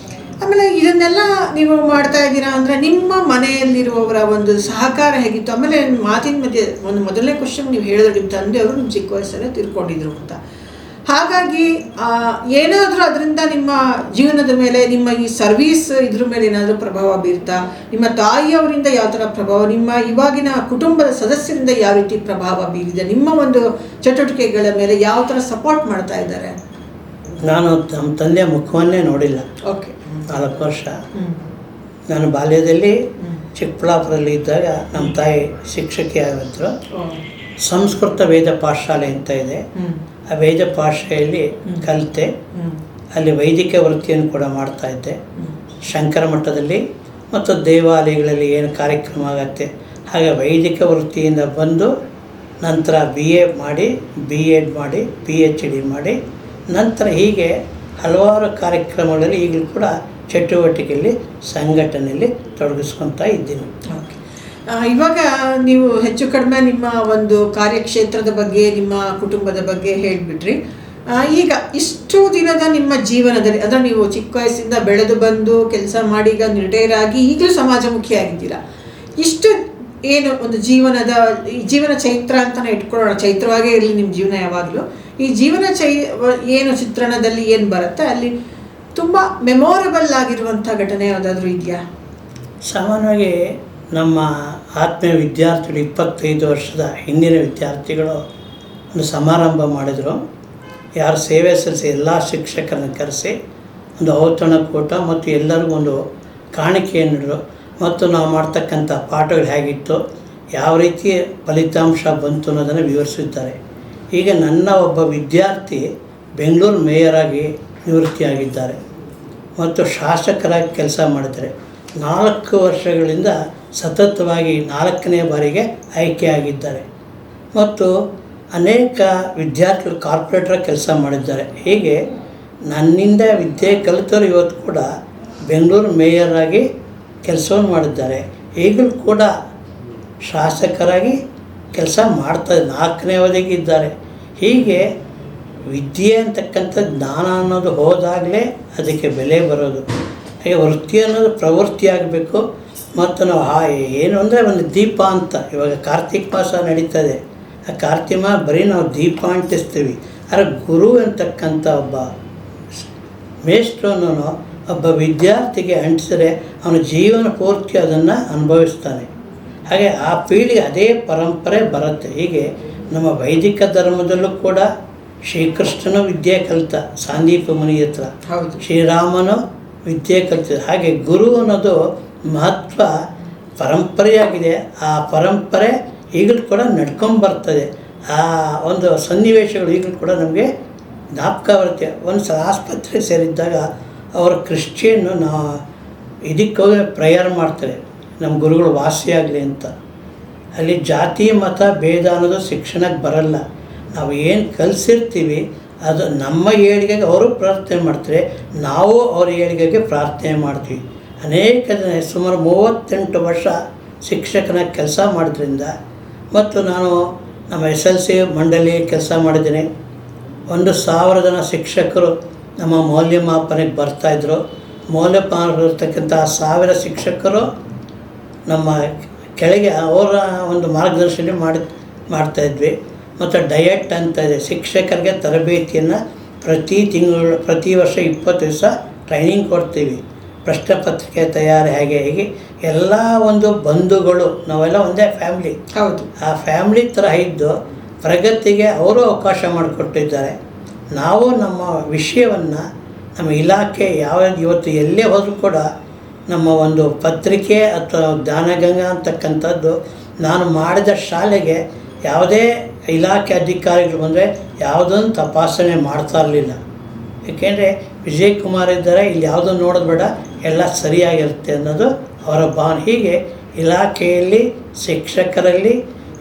ಆಮೇಲೆ ಇದನ್ನೆಲ್ಲ ನೀವು ಮಾಡ್ತಾ ಇದ್ದೀರಾ ಅಂದರೆ ನಿಮ್ಮ ಮನೆಯಲ್ಲಿರುವವರ ಒಂದು ಸಹಕಾರ ಹೇಗಿತ್ತು? ಆಮೇಲೆ ಮಾತಿನ ಮಧ್ಯೆ ಒಂದು ಮೊದಲನೇ ಕ್ವಶನ್ ನೀವು ಹೇಳಿದ್ರು, ನಿಮ್ಮ ತಂದೆಯವರು ನಿಮ್ಮ ಚಿಕ್ಕ ವಯಸ್ಸಲ್ಲೇ ತಿರ್ಕೊಂಡಿದ್ರು ಅಂತ. ಹಾಗಾಗಿ ಏನಾದರೂ ಅದರಿಂದ ನಿಮ್ಮ ಜೀವನದ ಮೇಲೆ, ನಿಮ್ಮ ಈ ಸರ್ವೀಸ್ ಇದ್ರ ಮೇಲೆ ಏನಾದರೂ ಪ್ರಭಾವ ಬೀರ್ತಾ? ನಿಮ್ಮ ತಾಯಿಯವರಿಂದ ಯಾವ ಥರ ಪ್ರಭಾವ, ನಿಮ್ಮ ಇವಾಗಿನ ಕುಟುಂಬದ ಸದಸ್ಯರಿಂದ ಯಾವ ರೀತಿ ಪ್ರಭಾವ ಬೀರಿದೆ? ನಿಮ್ಮ ಒಂದು ಚಟುವಟಿಕೆಗಳ ಮೇಲೆ ಯಾವ ಥರ ಸಪೋರ್ಟ್ ಮಾಡ್ತಾ ಇದ್ದಾರೆ? ನಾನು ನಮ್ಮ ತಂದೆಯ ಮುಖವನ್ನೇ ನೋಡಿಲ್ಲ. ಓಕೆ, 4 ವರ್ಷ. ನಾನು ಬಾಲ್ಯದಲ್ಲಿ ಚಿಕ್ಕಬಳ್ಳಾಪುರಲ್ಲಿ ಇದ್ದಾಗ ನಮ್ಮ ತಾಯಿ ಶಿಕ್ಷಕಿ ಆಗಿದ್ರು. ಸಂಸ್ಕೃತ ವೇದ ಪಾಠಶಾಲೆ ಅಂತ ಇದೆ, ಆ ವೇದ ಪಾಠಶಾಲೆಯಲ್ಲಿ ಕಲಿತೆ. ಅಲ್ಲಿ ವೈದಿಕ ವೃತ್ತಿಯನ್ನು ಕೂಡ ಮಾಡ್ತಾಯಿದ್ದೆ. ಶಂಕರ ಮಠದಲ್ಲಿ ಮತ್ತು ದೇವಾಲಯಗಳಲ್ಲಿ ಏನು ಕಾರ್ಯಕ್ರಮ ಆಗತ್ತೆ ಹಾಗೆ ವೈದಿಕ ವೃತ್ತಿಯಿಂದ ಬಂದು ನಂತರ BA ಮಾಡಿ, B.Ed ಮಾಡಿ, PhD ಮಾಡಿ, ನಂತರ ಹೀಗೆ ಹಲವಾರು ಕಾರ್ಯಕ್ರಮಗಳಲ್ಲಿ ಈಗಲೂ ಕೂಡ ಚಟುವಟಿಕೆಯಲ್ಲಿ ಸಂಘಟನೆಯಲ್ಲಿ ತೊಡಗಿಸ್ಕೊತಾ ಇದ್ದೀನಿ. ಓಕೆ, ಇವಾಗ ನೀವು ಹೆಚ್ಚು ಕಡಿಮೆ ನಿಮ್ಮ ಒಂದು ಕಾರ್ಯಕ್ಷೇತ್ರದ ಬಗ್ಗೆ, ನಿಮ್ಮ ಕುಟುಂಬದ ಬಗ್ಗೆ ಹೇಳಿಬಿಟ್ರಿ. ಈಗ ಇಷ್ಟು ದಿನದ ನಿಮ್ಮ ಜೀವನದಲ್ಲಿ, ಅಂದರೆ ನೀವು ಚಿಕ್ಕ ವಯಸ್ಸಿಂದ ಬೆಳೆದು ಬಂದು ಕೆಲಸ ಮಾಡಿ ಈಗ ರಿಟೈರ್ ಆಗಿ ಈಗಲೂ ಸಮಾಜಮುಖಿಯಾಗಿದ್ದೀರಾ. ಇಷ್ಟು ಏನು ಒಂದು ಜೀವನ ಚೈತ್ರ ಅಂತಲೇ ಇಟ್ಕೊಳ್ಳೋಣ, ಚೈತ್ರವಾಗೇ ಇರಲಿ ನಿಮ್ಮ ಜೀವನ ಯಾವಾಗಲೂ. ಈ ಜೀವನ ಏನು ಚಿತ್ರಣದಲ್ಲಿ ಏನು ಬರುತ್ತೆ ಅಲ್ಲಿ ತುಂಬ ಮೆಮೊರೇಬಲ್ ಆಗಿರುವಂಥ ಘಟನೆ ಯಾವುದಾದ್ರೂ ಇದೆಯಾ? ಸಾಮಾನ್ಯವಾಗಿ ನಮ್ಮ ಆತ್ಮೀಯ ವಿದ್ಯಾರ್ಥಿಗಳು 25 ವರ್ಷದ ಹಿಂದಿನ ವಿದ್ಯಾರ್ಥಿಗಳು ಒಂದು ಸಮಾರಂಭ ಮಾಡಿದರು. ಯಾರು ಸೇವೆ ಸಲ್ಲಿಸಿ ಎಲ್ಲ ಶಿಕ್ಷಕರನ್ನು ಕರೆಸಿ ಒಂದು ಔತಣಕೂಟ ಮತ್ತು ಎಲ್ಲರಿಗೂ ಒಂದು ಕಾಣಿಕೆಯನ್ನು ನೀಡಿದರು. ಮತ್ತು ನಾವು ಮಾಡ್ತಕ್ಕಂಥ ಪಾಠಗಳು ಹೇಗಿತ್ತು, ಯಾವ ರೀತಿ ಫಲಿತಾಂಶ ಬಂತು ಅನ್ನೋದನ್ನು ವಿವರಿಸಿದ್ದಾರೆ. ಈಗ ನನ್ನ ಒಬ್ಬ ವಿದ್ಯಾರ್ಥಿ ಬೆಂಗಳೂರು ಮೇಯರಾಗಿ ನಿವೃತ್ತಿಯಾಗಿದ್ದಾರೆ ಮತ್ತು ಶಾಸಕರಾಗಿ ಕೆಲಸ ಮಾಡಿದ್ದಾರೆ. 4 ವರ್ಷಗಳಿಂದ ಸತತವಾಗಿ 4ನೇ ಬಾರಿಗೆ ಆಯ್ಕೆಯಾಗಿದ್ದಾರೆ ಮತ್ತು ಅನೇಕ ವಿದ್ಯಾರ್ಥಿಗಳು ಕಾರ್ಪೊರೇಟ್ರಾಗಿ ಕೆಲಸ ಮಾಡಿದ್ದಾರೆ. ಹೀಗೆ ನನ್ನಿಂದ ವಿದ್ಯೆ ಕಲಿತರು ಇವತ್ತು ಕೂಡ ಬೆಂಗಳೂರು ಮೇಯರಾಗಿ ಕೆಲಸವನ್ನು ಮಾಡಿದ್ದಾರೆ. ಈಗಲೂ ಕೂಡ ಶಾಸಕರಾಗಿ ಕೆಲಸ ಮಾಡ್ತಾರೆ, 4ನೇ ಅವಧಿಗೆ ಇದ್ದಾರೆ. ಹೀಗೆ ವಿದ್ಯೆ ಅಂತಕ್ಕಂಥ ಜ್ಞಾನ ಅನ್ನೋದು ಹೋದಾಗಲೇ ಅದಕ್ಕೆ ಬೆಲೆ ಬರೋದು. ಹಾಗೆ ವೃತ್ತಿ ಅನ್ನೋದು ಪ್ರವೃತ್ತಿ ಆಗಬೇಕು. ಮತ್ತು ನಾವು ಏನು ಅಂದರೆ ಒಂದು ದೀಪ ಅಂತ, ಇವಾಗ ಕಾರ್ತಿಕ್ ಮಾಸ ನಡೀತದೆ, ಆ ಕಾರ್ತಿಕ ಮಾಸ ಬರೀ ನಾವು ದೀಪ ಅಂಟಿಸ್ತೀವಿ. ಆದರೆ ಗುರು ಅಂತಕ್ಕಂಥ ಒಬ್ಬ ಮೇಷ್ಟ್ರನ್ನು ಒಬ್ಬ ವಿದ್ಯಾರ್ಥಿಗೆ ಅಂಟಿಸಿದ್ರೆ ಅವನ ಜೀವನ ಪೂರ್ತಿ ಅದನ್ನು ಅನುಭವಿಸ್ತಾನೆ. ಹಾಗೆ ಆ ಪೀಳಿಗೆ ಅದೇ ಪರಂಪರೆ ಬರುತ್ತೆ. ಹೀಗೆ ನಮ್ಮ ವೈದಿಕ ಧರ್ಮದಲ್ಲೂ ಕೂಡ ಶ್ರೀಕೃಷ್ಣನು ವಿದ್ಯೆ ಕಲಿತ ಸಾಂದೀಪ ಮುನಿ ಹತ್ರ, ಶ್ರೀರಾಮನು ವಿದ್ಯೆ ಕಲಿತ. ಹಾಗೆ ಗುರು ಅನ್ನೋದು ಮಹತ್ವ ಪರಂಪರೆಯಾಗಿದೆ. ಆ ಪರಂಪರೆ ಈಗಲೂ ಕೂಡ ನಡ್ಕೊಂಬರ್ತದೆ. ಆ ಒಂದು ಸನ್ನಿವೇಶಗಳು ಈಗಲೂ ಕೂಡ ನಮಗೆ ಜ್ಞಾಪಕ ಬರುತ್ತೆ. ಒಂದು ಸಲ ಆಸ್ಪತ್ರೆಗೆ ಸೇರಿದ್ದಾಗ ಅವರು ಕ್ರಿಶ್ಚಿಯನ್ನು ನಾವು ಇದಕ್ಕೆ ಹೋಗಿ ಪ್ರೇಯರ್ ಮಾಡ್ತಾರೆ, ನಮ್ಮ ಗುರುಗಳು ವಾಸಿಯಾಗಲಿ ಅಂತ. ಅಲ್ಲಿ ಜಾತಿ ಮತ ಭೇದ ಅನ್ನೋದು ಶಿಕ್ಷಣಕ್ಕೆ ಬರಲ್ಲ. ನಾವು ಏನು ಕಲಿಸಿರ್ತೀವಿ ಅದು ನಮ್ಮ ಏಳಿಗೆಗೆ ಅವರು ಪ್ರಾರ್ಥನೆ ಮಾಡ್ತಾರೆ, ನಾವು ಅವ್ರ ಏಳಿಗೆಗೆ ಪ್ರಾರ್ಥನೆ ಮಾಡ್ತೀವಿ. ಅನೇಕ ಜನ ಸುಮಾರು 38 ವರ್ಷ ಶಿಕ್ಷಕನಾಗಿ ಕೆಲಸ ಮಾಡೋದ್ರಿಂದ ಮತ್ತು ನಾನು ನಮ್ಮ SLC ಮಂಡಳಿ ಕೆಲಸ ಮಾಡಿದ್ದೀನಿ. 1,000 ಜನ ಶಿಕ್ಷಕರು ನಮ್ಮ ಮೌಲ್ಯಮಾಪನಕ್ಕೆ ಬರ್ತಾಯಿದ್ರು. ಮೌಲ್ಯಮಾಪನ ಇರ್ತಕ್ಕಂಥ 1000 ಶಿಕ್ಷಕರು ನಮ್ಮ ಕೆಳಗೆ ಅವರ ಒಂದು ಮಾರ್ಗದರ್ಶನ ಮಾಡ್ತಾಯಿದ್ವಿ. ಮತ್ತು ಡಯಟ್ ಅಂತ ಇದೆ, ಶಿಕ್ಷಕರಿಗೆ ತರಬೇತಿಯನ್ನು ಪ್ರತಿ ವರ್ಷ 20 ದಿವಸ ಟ್ರೈನಿಂಗ್ ಕೊಡ್ತೀವಿ. ಪ್ರಶ್ನೆ ಪತ್ರಿಕೆ ತಯಾರಿ ಹೀಗೆ ಎಲ್ಲ ಒಂದು ಬಂಧುಗಳು, ನಾವೆಲ್ಲ ಒಂದೇ ಫ್ಯಾಮ್ಲಿ. ಹೌದು. ಆ ಫ್ಯಾಮ್ಲಿ ಥರ ಇದ್ದು ಪ್ರಗತಿಗೆ ಅವರು ಅವಕಾಶ ಮಾಡಿಕೊಟ್ಟಿದ್ದಾರೆ. ನಾವು ನಮ್ಮ ವಿಷಯವನ್ನು ನಮ್ಮ ಇಲಾಖೆ ಇವತ್ತು ಎಲ್ಲೇ ಹೋದರೂ ಕೂಡ ನಮ್ಮ ಒಂದು ಪತ್ರಿಕೆ ಅಥವಾ ಜ್ಞಾನಗಂಗಾ ಅಂತಕ್ಕಂಥದ್ದು ನಾನು ಮಾಡಿದ ಶಾಲೆಗೆ ಯಾವುದೇ ಇಲಾಖೆ ಅಧಿಕಾರಿಗಳು ಬಂದರೆ ಯಾವುದನ್ನು ತಪಾಸಣೆ ಮಾಡ್ತಾ ಇರಲಿಲ್ಲ. ಏಕೆಂದರೆ ವಿಜಯ್ ಕುಮಾರ್ ಇದ್ದಾರೆ, ಇಲ್ಲಿ ಯಾವುದನ್ನು ನೋಡೋದು ಬೇಡ, ಎಲ್ಲ ಸರಿಯಾಗಿರುತ್ತೆ ಅನ್ನೋದು ಅವರ ಭಾವನೆ. ಹೀಗೆ ಇಲಾಖೆಯಲ್ಲಿ ಶಿಕ್ಷಕರಲ್ಲಿ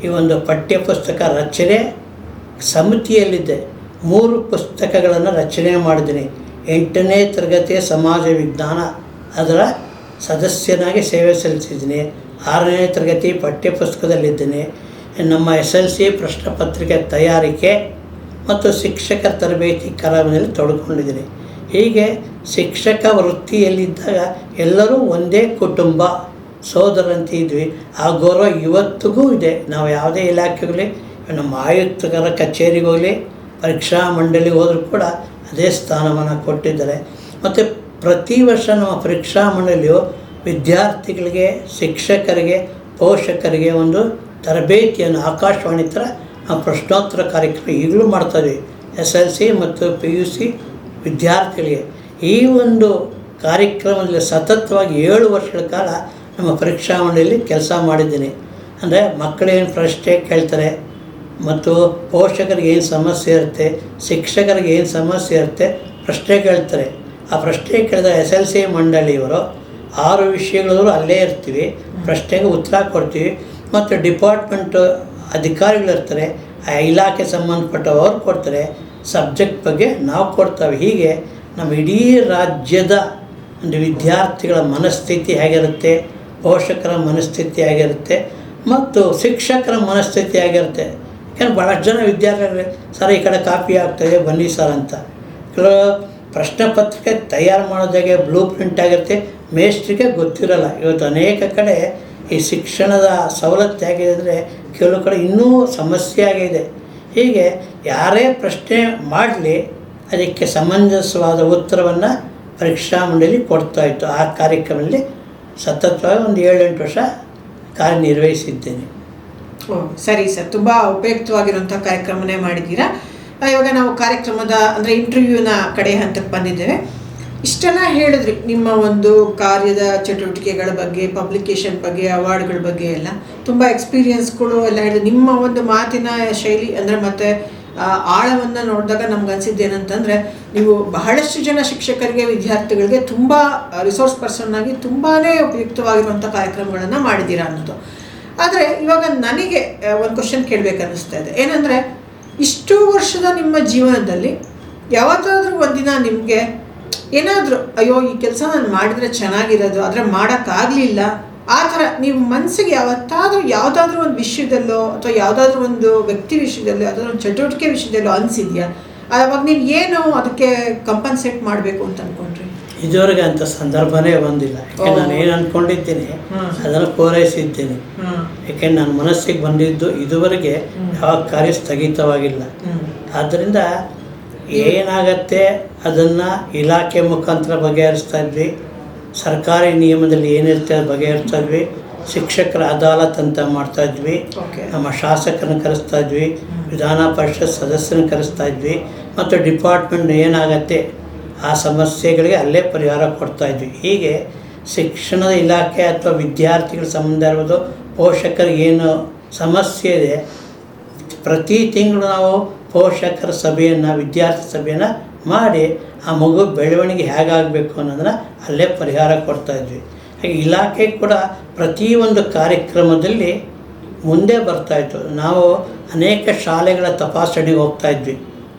ಈ ಒಂದು ಪಠ್ಯಪುಸ್ತಕ ರಚನೆ ಸಮಿತಿಯಲ್ಲಿದ್ದೆ. 3 ಪುಸ್ತಕಗಳನ್ನು ರಚನೆ ಮಾಡಿದ್ದೀನಿ. 8ನೇ ತರಗತಿಯ ಸಮಾಜ ವಿಜ್ಞಾನ ಅದರ ಸದಸ್ಯನಾಗಿ ಸೇವೆ ಸಲ್ಲಿಸಿದ್ದೀನಿ. 6ನೇ ತರಗತಿ ಪಠ್ಯಪುಸ್ತಕದಲ್ಲಿದ್ದೀನಿ. ನಮ್ಮ SLC ಪ್ರಶ್ನೆ ಪತ್ರಿಕೆ ತಯಾರಿಕೆ ಮತ್ತು ಶಿಕ್ಷಕರ ತರಬೇತಿ ಕಾರ್ಯಕ್ರಮದಲ್ಲಿ ತೊಡ್ಕೊಂಡಿದ್ದೀನಿ. ಹೀಗೆ ಶಿಕ್ಷಕ ವೃತ್ತಿಯಲ್ಲಿದ್ದಾಗ ಎಲ್ಲರೂ ಒಂದೇ ಕುಟುಂಬ ಸೋದರಂತೆ ಇದ್ವಿ. ಆ ಗೌರವ ಇವತ್ತಿಗೂ ಇದೆ. ನಾವು ಯಾವುದೇ ಇಲಾಖೆಗಲಿ, ನಮ್ಮ ಆಯುಕ್ತರ ಕಚೇರಿಗೆ ಹೋಗಲಿ, ಪರೀಕ್ಷಾ ಮಂಡಳಿಗೆ ಹೋದರೂ ಕೂಡ ಅದೇ ಸ್ಥಾನಮಾನ ಕೊಟ್ಟಿದ್ದಾರೆ. ಮತ್ತು ಪ್ರತಿ ವರ್ಷ ನಮ್ಮ ಪರೀಕ್ಷಾ ಮಂಡಳಿಯು ವಿದ್ಯಾರ್ಥಿಗಳಿಗೆ, ಶಿಕ್ಷಕರಿಗೆ, ಪೋಷಕರಿಗೆ ಒಂದು ತರಬೇತಿಯನ್ನು ಆಕಾಶವಾಣಿ ಥರ ನಾವು ಪ್ರಶ್ನೋತ್ತರ ಕಾರ್ಯಕ್ರಮ ಈಗಲೂ ಮಾಡ್ತಾಯಿದ್ವಿ. SLC ಮತ್ತು PUC ವಿದ್ಯಾರ್ಥಿಗಳಿಗೆ ಈ ಒಂದು ಕಾರ್ಯಕ್ರಮದಲ್ಲಿ ಸತತವಾಗಿ 7 ವರ್ಷಗಳ ಕಾಲ ನಮ್ಮ ಪರೀಕ್ಷಾ ಮಂಡಳಿಯಲ್ಲಿ ಕೆಲಸ ಮಾಡಿದ್ದೀನಿ. ಅಂದರೆ ಮಕ್ಕಳೇನು ಪ್ರಶ್ನೆ ಕೇಳ್ತಾರೆ ಮತ್ತು ಪೋಷಕರಿಗೆ ಏನು ಸಮಸ್ಯೆ ಇರುತ್ತೆ, ಶಿಕ್ಷಕರಿಗೆ ಏನು ಸಮಸ್ಯೆ ಇರುತ್ತೆ, ಪ್ರಶ್ನೆ ಕೇಳ್ತಾರೆ. ಆ ಪ್ರಶ್ನೆ ಕೇಳಿದ SLC ಮಂಡಳಿಯವರು 6 ವಿಷಯಗಳವರು ಅಲ್ಲೇ ಇರ್ತೀವಿ, ಪ್ರಶ್ನೆಗೆ ಉತ್ತರ ಕೊಡ್ತೀವಿ. ಮತ್ತು ಡಿಪಾರ್ಟ್ಮೆಂಟ್ ಅಧಿಕಾರಿಗಳಿರ್ತಾರೆ, ಆ ಇಲಾಖೆ ಸಂಬಂಧಪಟ್ಟವರು ಕೊಡ್ತಾರೆ, ಸಬ್ಜೆಕ್ಟ್ ಬಗ್ಗೆ ನಾವು ಕೊಡ್ತೇವೆ. ಹೀಗೆ ನಮ್ಮ ಇಡೀ ರಾಜ್ಯದ ಒಂದು ವಿದ್ಯಾರ್ಥಿಗಳ ಮನಸ್ಥಿತಿ ಹೇಗಿರುತ್ತೆ, ಪೋಷಕರ ಮನಸ್ಥಿತಿ ಹೇಗಿರುತ್ತೆ ಮತ್ತು ಶಿಕ್ಷಕರ ಮನಸ್ಥಿತಿ ಹೇಗಿರುತ್ತೆ. ಯಾಕಂದ್ರೆ ಭಾಳಷ್ಟು ಜನ ವಿದ್ಯಾರ್ಥಿಗಳು ಸರ್ ಈ ಕಡೆ ಕಾಪಿ ಆಗ್ತಾಯಿದೆ ಬನ್ನಿ ಸರ್ ಅಂತ. ಕೆಲವು ಪ್ರಶ್ನೆ ಪತ್ರಿಕೆ ತಯಾರು ಮಾಡೋದಾಗೆ ಬ್ಲೂ ಪ್ರಿಂಟ್ ಆಗಿರುತ್ತೆ, ಮೇಸ್ಟ್ರಿಗೆ ಗೊತ್ತಿರೋಲ್ಲ. ಇವತ್ತು ಅನೇಕ ಕಡೆ ಈ ಶಿಕ್ಷಣದ ಸವಲತ್ತು ಹೇಗಿದೆ ಅಂದರೆ ಕೆಲವು ಕಡೆ ಇನ್ನೂ ಸಮಸ್ಯೆ ಆಗಿದೆ. ಹೀಗೆ ಯಾರೇ ಪ್ರಶ್ನೆ ಮಾಡಲಿ ಅದಕ್ಕೆ ಸಮಂಜಸವಾದ ಉತ್ತರವನ್ನು ಪರೀಕ್ಷಾ ಮಂಡಳಿ ಕೊಡ್ತಾಯಿತ್ತು. ಆ ಕಾರ್ಯಕ್ರಮದಲ್ಲಿ ಸತತವಾಗಿ ಒಂದು 7-8 ವರ್ಷ ಕಾರ್ಯನಿರ್ವಹಿಸಿದ್ದೇನೆ. ಸರಿ ಸರ್, ತುಂಬ ಉಪಯುಕ್ತವಾಗಿರುವಂಥ ಕಾರ್ಯಕ್ರಮನೇ ಮಾಡಿದ್ದೀರಾ. ಇವಾಗ ನಾವು ಕಾರ್ಯಕ್ರಮದ ಅಂದರೆ ಇಂಟರ್ವ್ಯೂನ ಕಡೆ ಹಂತಕ್ಕೆ ಬಂದಿದ್ದೇವೆ. ಇಷ್ಟೆಲ್ಲ ಹೇಳಿದ್ರಿ ನಿಮ್ಮ ಒಂದು ಕಾರ್ಯದ ಚಟುವಟಿಕೆಗಳ ಬಗ್ಗೆ, ಪಬ್ಲಿಕೇಶನ್ ಬಗ್ಗೆ, ಅವಾರ್ಡ್ಗಳ ಬಗ್ಗೆ ಎಲ್ಲ ತುಂಬ ಎಕ್ಸ್ಪೀರಿಯನ್ಸ್ಗಳು ಎಲ್ಲ ಹೇಳಿದ್ರು. ನಿಮ್ಮ ಒಂದು ಮಾತಿನ ಶೈಲಿ ಅಂದರೆ ಮತ್ತು ಆಳವನ್ನು ನೋಡಿದಾಗ ನಮ್ಗೆ ಅನಿಸಿದ್ದೇನಂತಂದರೆ ನೀವು ಬಹಳಷ್ಟು ಜನ ಶಿಕ್ಷಕರಿಗೆ, ವಿದ್ಯಾರ್ಥಿಗಳಿಗೆ ತುಂಬ ರಿಸೋರ್ಸ್ ಪರ್ಸನ್ ಆಗಿ ತುಂಬಾ ಉಪಯುಕ್ತವಾಗಿರುವಂಥ ಕಾರ್ಯಕ್ರಮಗಳನ್ನು ಮಾಡಿದ್ದೀರಾ ಅನ್ನೋದು. ಆದರೆ ಇವಾಗ ನನಗೆ ಒಂದು ಕ್ವಶನ್ ಕೇಳಬೇಕನ್ನಿಸ್ತಾ ಇದೆ. ಏನಂದರೆ ಇಷ್ಟು ವರ್ಷದ ನಿಮ್ಮ ಜೀವನದಲ್ಲಿ ಯಾವತ್ತಾದರೂ ಒಂದಿನ ನಿಮಗೆ ಏನಾದರೂ ಅಯ್ಯೋ ಈ ಕೆಲಸ ನಾನು ಮಾಡಿದರೆ ಚೆನ್ನಾಗಿರೋದು, ಆದರೆ ಮಾಡೋಕ್ಕಾಗಲಿಲ್ಲ, ಆ ಥರ ನೀವು ಮನಸ್ಸಿಗೆ ಯಾವತ್ತಾದರೂ ಯಾವುದಾದ್ರೂ ಒಂದು ವಿಷಯದಲ್ಲೋ ಅಥವಾ ಯಾವುದಾದ್ರೂ ಒಂದು ವ್ಯಕ್ತಿ ವಿಷಯದಲ್ಲೋ ಯಾವುದಾದ್ರೂ ಒಂದು ಚಟುವಟಿಕೆ ವಿಷಯದಲ್ಲೋ ಅನಿಸಿದೆಯಾ? ಅವಾಗ ನೀವು ಏನು ಅದಕ್ಕೆ ಕಂಪನ್ಸೇಟ್ ಮಾಡಬೇಕು ಅಂತ ಅಂದ್ಕೊಂಡ್ರಿ? ಇದುವರೆಗೆ ಅಂಥ ಸಂದರ್ಭನೇ ಬಂದಿಲ್ಲ. ಯಾಕೆ ನಾನು ಏನು ಅಂದ್ಕೊಂಡಿದ್ದೀನಿ ಅದನ್ನು ಪೂರೈಸಿದ್ದೇನೆ. ಯಾಕೆಂದ್ರೆ ನನ್ನ ಮನಸ್ಸಿಗೆ ಬಂದಿದ್ದು ಇದುವರೆಗೆ ಯಾವ ಕಾರ್ಯ ಸ್ಥಗಿತವಾಗಿಲ್ಲ. ಆದ್ದರಿಂದ ಏನಾಗತ್ತೆ ಅದನ್ನು ಇಲಾಖೆ ಮುಖಾಂತರ ಬಗೆಹರಿಸ್ತಾ ಇದ್ವಿ. ಸರ್ಕಾರಿ ನಿಯಮದಲ್ಲಿ ಏನಿರುತ್ತೆ ಅದು ಬಗೆಹರಿಸ್ತಾ ಇದ್ವಿ. ಶಿಕ್ಷಕರ ಅದಾಲತ್ ಅಂತ ಮಾಡ್ತಾಯಿದ್ವಿ. ನಮ್ಮ ಶಾಸಕರನ್ನ ಕರೆಸ್ತಾ ಇದ್ವಿ, ವಿಧಾನ ಪರಿಷತ್ ಸದಸ್ಯರನ್ನ ಕರೆಸ್ತಾ ಇದ್ವಿ. ಮತ್ತು ಡಿಪಾರ್ಟ್ಮೆಂಟ್ ಏನಾಗತ್ತೆ ಆ ಸಮಸ್ಯೆಗಳಿಗೆ ಅಲ್ಲೇ ಪರಿಹಾರ ಕೊಡ್ತಾಯಿದ್ವಿ. ಹೀಗೆ ಶಿಕ್ಷಣದ ಇಲಾಖೆ ಅಥವಾ ವಿದ್ಯಾರ್ಥಿಗಳ ಸಂಬಂಧ ಇರ್ಬೋದು, ಪೋಷಕರಿಗೆ ಏನು ಸಮಸ್ಯೆ ಇದೆ, ಪ್ರತಿ ತಿಂಗಳು ನಾವು ಪೋಷಕರ ಸಭೆಯನ್ನು, ವಿದ್ಯಾರ್ಥಿ ಸಭೆಯನ್ನು ಮಾಡಿ ಆ ಮಗು ಬೆಳವಣಿಗೆ ಹೇಗಾಗಬೇಕು ಅನ್ನೋದನ್ನು ಅಲ್ಲೇ ಪರಿಹಾರ ಕೊಡ್ತಾಯಿದ್ವಿ. ಹಾಗೆ ಇಲಾಖೆ ಕೂಡ ಪ್ರತಿಯೊಂದು ಕಾರ್ಯಕ್ರಮದಲ್ಲಿ ಮುಂದೆ ಬರ್ತಾಯಿತ್ತು. ನಾವು ಅನೇಕ ಶಾಲೆಗಳ ತಪಾಸಣೆಗೆ ಹೋಗ್ತಾಯಿದ್ವಿ.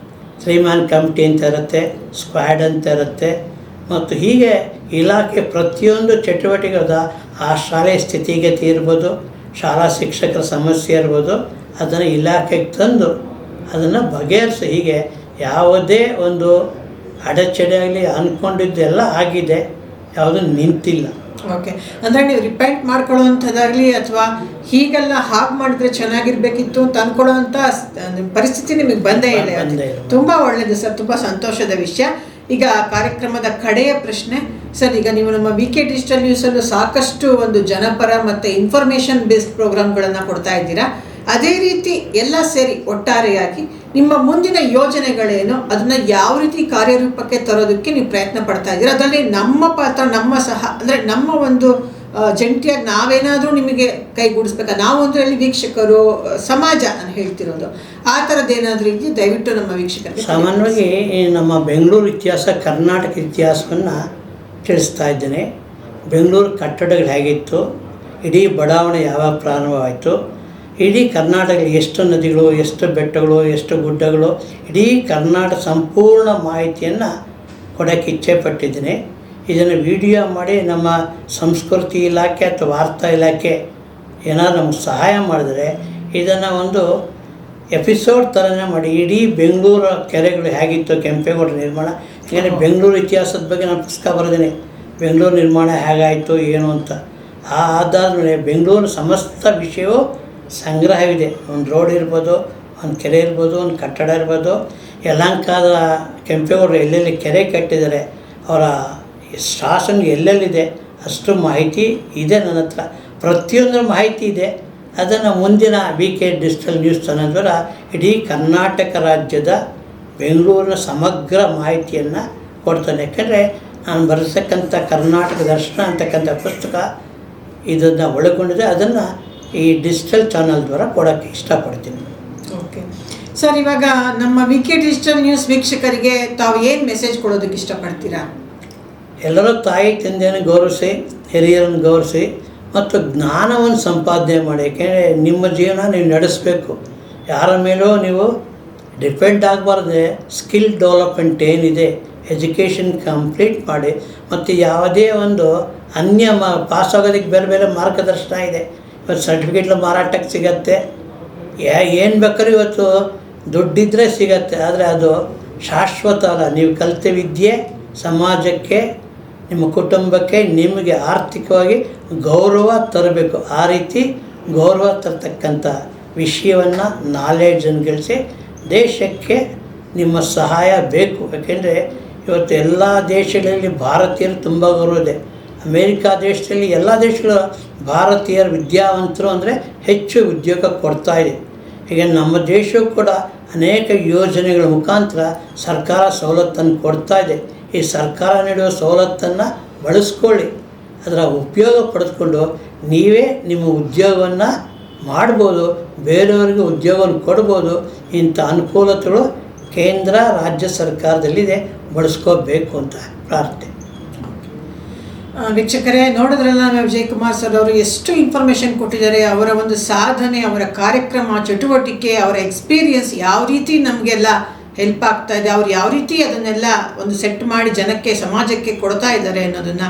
ಶ್ರೀಮಾನ್ ಕಮಿಟಿ ಅಂತ ಇರುತ್ತೆ, ಸ್ಕ್ವಾಡ್ ಅಂತ ಇರುತ್ತೆ, ಮತ್ತು ಹೀಗೆ ಇಲಾಖೆ ಪ್ರತಿಯೊಂದು ಚಟುವಟಿಕೆದ ಆ ಶಾಲೆಯ ಸ್ಥಿತಿಗತಿ ಇರ್ಬೋದು, ಶಾಲಾ ಶಿಕ್ಷಕರ ಸಮಸ್ಯೆ ಇರ್ಬೋದು, ಅದನ್ನು ಇಲಾಖೆಗೆ ತಂದು ಅದನ್ನು ಬಗೆಹರಿಸಿ ಹೀಗೆ ಯಾವುದೇ ಒಂದು ಅಡೆಚಣೆ ಆಗಲಿ ಅಂದ್ಕೊಂಡಿದ್ದೆಲ್ಲ ಆಗಿದೆ, ಯಾವುದೂ ನಿಂತಿಲ್ಲ. ಓಕೆ, ಅಂದರೆ ನೀವು ರಿಪೈಂಟ್ ಮಾಡ್ಕೊಳ್ಳೋವಂಥದ್ದಾಗಲಿ ಅಥವಾ ಹೀಗೆಲ್ಲ ಹಾಗೆ ಮಾಡಿದ್ರೆ ಚೆನ್ನಾಗಿರ್ಬೇಕಿತ್ತು ಅಂತ ಅಂದ್ಕೊಳ್ಳೋವಂಥ ಪರಿಸ್ಥಿತಿ ನಿಮಗೆ ಬಂದೇ ಇಲ್ಲ. ತುಂಬ ಒಳ್ಳೆಯದು ಸರ್, ತುಂಬ ಸಂತೋಷದ ವಿಷಯ. ಈಗ ಕಾರ್ಯಕ್ರಮದ ಕಡೆಯ ಪ್ರಶ್ನೆ ಸರ್, ಈಗ ನೀವು ನಮ್ಮ VK ಡಿಜಿಟಲ್ ನ್ಯೂಸಲ್ಲೂ ಸಾಕಷ್ಟು ಒಂದು ಜನಪರ ಮತ್ತು ಇನ್ಫಾರ್ಮೇಷನ್ ಬೇಸ್ಡ್ ಪ್ರೋಗ್ರಾಮ್ಗಳನ್ನು ಕೊಡ್ತಾ ಇದ್ದೀರಾ. ಅದೇ ರೀತಿ ಎಲ್ಲ ಸೇರಿ ಒಟ್ಟಾರೆಯಾಗಿ ನಿಮ್ಮ ಮುಂದಿನ ಯೋಜನೆಗಳೇನು, ಅದನ್ನು ಯಾವ ರೀತಿ ಕಾರ್ಯರೂಪಕ್ಕೆ ತರೋದಕ್ಕೆ ನೀವು ಪ್ರಯತ್ನ ಪಡ್ತಾ ಇದ್ದೀರಾ, ಅದರಲ್ಲಿ ನಮ್ಮ ಪಾತ್ರ, ನಮ್ಮ ಅಂದರೆ ನಮ್ಮ ಒಂದು ಜಂಟಿಯಾಗಿ ನಾವೇನಾದರೂ ನಿಮಗೆ ಕೈಗೂಡಿಸ್ಬೇಕಾ, ನಾವು ಅಂದರೆ ಅಲ್ಲಿ ವೀಕ್ಷಕರು, ಸಮಾಜ ನಾನು ಹೇಳ್ತಿರೋದು, ಆ ಥರದ್ದೇನಾದರೂ ಇದೆಯಾ? ದಯವಿಟ್ಟು ನಮ್ಮ ವೀಕ್ಷಕರಿಗೆ. ಸಾಮಾನ್ಯವಾಗಿ ನಮ್ಮ ಬೆಂಗಳೂರು ಇತಿಹಾಸ, ಕರ್ನಾಟಕ ಇತಿಹಾಸವನ್ನು ತಿಳಿಸ್ತಾ ಇದ್ದೇನೆ. ಬೆಂಗಳೂರು ಕಟ್ಟಡಗಳು ಹೇಗಿತ್ತು, ಇಡೀ ಬಡಾವಣೆ ಯಾವಾಗ ಪ್ರಾರಂಭವಾಯಿತು, ಇಡೀ ಕರ್ನಾಟಕದಲ್ಲಿ ಎಷ್ಟು ನದಿಗಳು, ಎಷ್ಟು ಬೆಟ್ಟಗಳು, ಎಷ್ಟು ಗುಡ್ಡಗಳು, ಇಡೀ ಕರ್ನಾಟಕ ಸಂಪೂರ್ಣ ಮಾಹಿತಿಯನ್ನು ಕೊಡೋಕ್ಕೆ ಇಚ್ಛೆ ಪಟ್ಟಿದ್ದೀನಿ. ಇದನ್ನು ವಿಡಿಯೋ ಮಾಡಿ ನಮ್ಮ ಸಂಸ್ಕೃತಿ ಇಲಾಖೆ ಅಥವಾ ವಾರ್ತಾ ಇಲಾಖೆ ಏನಾದರೂ ನಮಗೆ ಸಹಾಯ ಮಾಡಿದರೆ ಇದನ್ನು ಒಂದು ಎಪಿಸೋಡ್ ಥರನೇ ಮಾಡಿ ಇಡೀ ಬೆಂಗಳೂರು ಕೆರೆಗಳು ಹೇಗಿತ್ತು, ಕೆಂಪೇಗೌಡ ನಿರ್ಮಾಣ, ಯಾಕಂದರೆ ಬೆಂಗಳೂರು ಇತಿಹಾಸದ ಬಗ್ಗೆ ನಾನು ಪುಸ್ತಕ ಬರೆದಿನಿ, ಬೆಂಗಳೂರು ನಿರ್ಮಾಣ ಹೇಗಾಯಿತು ಏನು ಅಂತ. ಅದಾದಮೇಲೆ ಬೆಂಗಳೂರು ಸಮಸ್ತ ವಿಷಯವೂ ಸಂಗ್ರಹವಿದೆ. ಒಂದು ರೋಡ್ ಇರ್ಬೋದು, ಒಂದು ಕೆರೆ ಇರ್ಬೋದು, ಒಂದು ಕಟ್ಟಡ ಇರ್ಬೋದು, ಯಲಹಂಕದ ಕೆಂಪೇಗೌಡರು ಎಲ್ಲೆಲ್ಲಿ ಕೆರೆ ಕಟ್ಟಿದ್ದಾರೆ, ಅವರ ಶಾಸನ ಎಲ್ಲೆಲ್ಲಿದೆ ಅಷ್ಟು ಮಾಹಿತಿ ಇದೆ ನನ್ನ ಹತ್ರ. ಪ್ರತಿಯೊಂದರ ಮಾಹಿತಿ ಇದೆ. ಅದನ್ನು ಮುಂದಿನ VK ಡಿಜಿಟಲ್ ನ್ಯೂಸ್ ಚಾನಲ್ ద్వారా ಇಡೀ ಕರ್ನಾಟಕ ರಾಜ್ಯದ ಬೆಂಗಳೂರಿನ ಸಮಗ್ರ ಮಾಹಿತಿಯನ್ನು ಕೊಡ್ತಾನೆ. ಯಾಕೆಂದರೆ ನಾನು ಬರೆಸಕ್ಕಂಥ ಕರ್ನಾಟಕ ದರ್ಶನ ಅಂತಕ್ಕಂಥ ಪುಸ್ತಕ ಇದನ್ನು ಒಳಗೊಂಡಿದೆ. ಅದನ್ನು ಈ ಡಿಜಿಟಲ್ ಚಾನಲ್ ದ್ವಾರ ಕೊಡೋಕ್ಕೆ ಇಷ್ಟಪಡ್ತೀನಿ. ಓಕೆ ಸರ್, ಇವಾಗ ನಮ್ಮ VK ಡಿಜಿಟಲ್ ನ್ಯೂಸ್ ವೀಕ್ಷಕರಿಗೆ ತಾವು ಏನು ಮೆಸೇಜ್ ಕೊಡೋದಕ್ಕೆ ಇಷ್ಟಪಡ್ತೀರಾ? ಎಲ್ಲರೂ ತಾಯಿ ತಂದೆಯನ್ನು ಗೌರವಿಸಿ, ಹಿರಿಯರನ್ನು ಗೌರವಿಸಿ ಮತ್ತು ಜ್ಞಾನವನ್ನು ಸಂಪಾದನೆ ಮಾಡಿ. ಯಾಕೆಂದರೆ ನಿಮ್ಮ ಜೀವನ ನೀವು ನಡೆಸಬೇಕು, ಯಾರ ಮೇಲೂ ನೀವು ಡಿಪೆಂಡ್ ಆಗಬಾರ್ದೆ. ಸ್ಕಿಲ್ ಡೆವಲಪ್ಮೆಂಟ್ ಏನಿದೆ, ಎಜುಕೇಷನ್ ಕಂಪ್ಲೀಟ್ ಮಾಡಿ. ಮತ್ತು ಯಾವುದೇ ಒಂದು ಪಾಸ್ ಆಗೋದಕ್ಕೆ ಬೇರೆ ಬೇರೆ ಮಾರ್ಗದರ್ಶನ ಇದೆ. ಇವತ್ತು ಸರ್ಟಿಫಿಕೇಟ್ಲು ಮಾರಾಟಕ್ಕೆ ಸಿಗತ್ತೆ, ಏನು ಬೇಕಾದ್ರೂ ಇವತ್ತು ದುಡ್ಡಿದ್ದರೆ ಸಿಗತ್ತೆ. ಆದರೆ ಅದು ಶಾಶ್ವತ ಅಲ್ಲ. ನೀವು ಕಲಿತ ವಿದ್ಯೆ ಸಮಾಜಕ್ಕೆ, ನಿಮ್ಮ ಕುಟುಂಬಕ್ಕೆ, ನಿಮಗೆ ಆರ್ಥಿಕವಾಗಿ ಗೌರವ ತರಬೇಕು. ಆ ರೀತಿ ಗೌರವ ತರ್ತಕ್ಕಂಥ ವಿಷಯವನ್ನು, ನಾಲೆಡ್ಜನ್ನು ಗಳಿಸಿ ದೇಶಕ್ಕೆ ನಿಮ್ಮ ಸಹಾಯ ಬೇಕು. ಯಾಕೆಂದರೆ ಇವತ್ತು ಎಲ್ಲ ದೇಶಗಳಲ್ಲಿ ಭಾರತೀಯರು ತುಂಬ ಗೌರವ ಇದೆ. ಅಮೇರಿಕಾ ದೇಶದಲ್ಲಿ ಎಲ್ಲ ದೇಶಗಳು ಭಾರತೀಯರು ವಿದ್ಯಾವಂತರು ಅಂದರೆ ಹೆಚ್ಚು ಉದ್ಯೋಗ ಕೊಡ್ತಾಯಿದೆ. ಹೀಗೆ ನಮ್ಮ ದೇಶವು ಕೂಡ ಅನೇಕ ಯೋಜನೆಗಳ ಮುಖಾಂತರ ಸರ್ಕಾರ ಸವಲತ್ತನ್ನು ಕೊಡ್ತಾ ಇದೆ. ಈ ಸರ್ಕಾರ ನೀಡುವ ಸವಲತ್ತನ್ನು ಬಳಸ್ಕೊಳ್ಳಿ, ಅದರ ಉಪಯೋಗ ಪಡೆದುಕೊಂಡು ನೀವೇ ನಿಮ್ಮ ಉದ್ಯೋಗವನ್ನು ಮಾಡ್ಬೋದು, ಬೇರೆಯವರಿಗೆ ಉದ್ಯೋಗವನ್ನು ಕೊಡ್ಬೋದು. ಇಂಥ ಅನುಕೂಲತೆಗಳು ಕೇಂದ್ರ ರಾಜ್ಯ ಸರ್ಕಾರದಲ್ಲಿದೆ, ಬಳಸ್ಕೋಬೇಕು ಅಂತ ಪ್ರಾರ್ಥನೆ. ವೀಕ್ಷಕರೇ, ನೋಡಿದ್ರಲ್ಲ ನಾವು ವಿಜಯಕುಮಾರ್ ಸರ್ ಅವರು ಎಷ್ಟು ಇನ್ಫಾರ್ಮೇಷನ್ ಕೊಟ್ಟಿದ್ದಾರೆ. ಅವರ ಒಂದು ಸಾಧನೆ, ಅವರ ಕಾರ್ಯಕ್ರಮ, ಚಟುವಟಿಕೆ, ಅವರ ಎಕ್ಸ್ಪೀರಿಯನ್ಸ್ ಯಾವ ರೀತಿ ನಮಗೆಲ್ಲ ಹೆಲ್ಪ್ ಆಗ್ತಾ ಇದೆ, ಅವ್ರು ಯಾವ ರೀತಿ ಅದನ್ನೆಲ್ಲ ಒಂದು ಸೆಟ್ ಮಾಡಿ ಜನಕ್ಕೆ, ಸಮಾಜಕ್ಕೆ ಕೊಡ್ತಾ ಇದ್ದಾರೆ ಅನ್ನೋದನ್ನು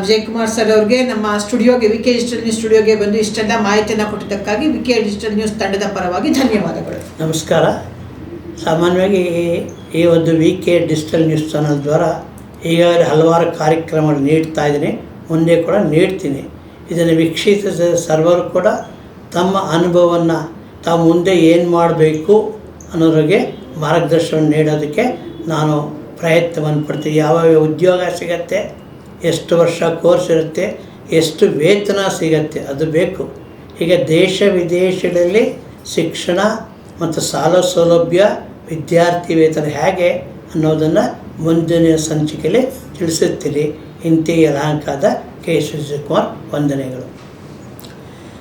ವಿಜಯಕುಮಾರ್ ಸರ್ ಅವ್ರಿಗೆ ನಮ್ಮ ಸ್ಟುಡಿಯೋಗೆ, VK ಡಿಜಿಟಲ್ ನ್ಯೂಸ್ ಸ್ಟುಡಿಯೋಗೆ ಬಂದು ಇಷ್ಟೆಲ್ಲ ಮಾಹಿತಿಯನ್ನು ಕೊಟ್ಟಿದ್ದಕ್ಕಾಗಿ VK ಡಿಜಿಟಲ್ ನ್ಯೂಸ್ ತಂಡದ ಪರವಾಗಿ ಧನ್ಯವಾದಗಳು. ನಮಸ್ಕಾರ. ಸಾಮಾನ್ಯವಾಗಿ ಈ ಒಂದು VK ಡಿಜಿಟಲ್ ನ್ಯೂಸ್ ಚಾನಲ್ ದ್ವಾರ ಈಗಾಗಲೇ ಹಲವಾರು ಕಾರ್ಯಕ್ರಮಗಳು ನೀಡ್ತಾ ಇದ್ದೀನಿ, ಮುಂದೆ ಕೂಡ ನೀಡ್ತೀನಿ. ಇದನ್ನು ವೀಕ್ಷಿಸಿದ ಸರ್ವರು ಕೂಡ ತಮ್ಮ ಅನುಭವವನ್ನು ತಾವು ಮುಂದೆ ಏನು ಮಾಡಬೇಕು ಅನ್ನೋರಿಗೆ ಮಾರ್ಗದರ್ಶನ ನೀಡೋದಕ್ಕೆ ನಾನು ಪ್ರಯತ್ನವನ್ನು ಪಡ್ತೀನಿ. ಯಾವ ಉದ್ಯೋಗ ಸಿಗತ್ತೆ, ಎಷ್ಟು ವರ್ಷ ಕೋರ್ಸ್ ಇರುತ್ತೆ, ಎಷ್ಟು ವೇತನ ಸಿಗತ್ತೆ, ಅದು ಬೇಕು. ಹೀಗೆ ದೇಶ ವಿದೇಶಗಳಲ್ಲಿ ಶಿಕ್ಷಣ ಮತ್ತು ಸಾಲ ಸೌಲಭ್ಯ, ವಿದ್ಯಾರ್ಥಿ ವೇತನ ಹೇಗೆ ಅನ್ನೋದನ್ನು ಮುಂದಿನ ಸಂಚಿಕೆಯಲ್ಲಿ ತಿಳಿಸುತ್ತೀರಿ. ಇಂತಿ ಯಲಹಂಕದ KS ವಿಜಯಕುಮಾರ್. ವಂದನೆಗಳು.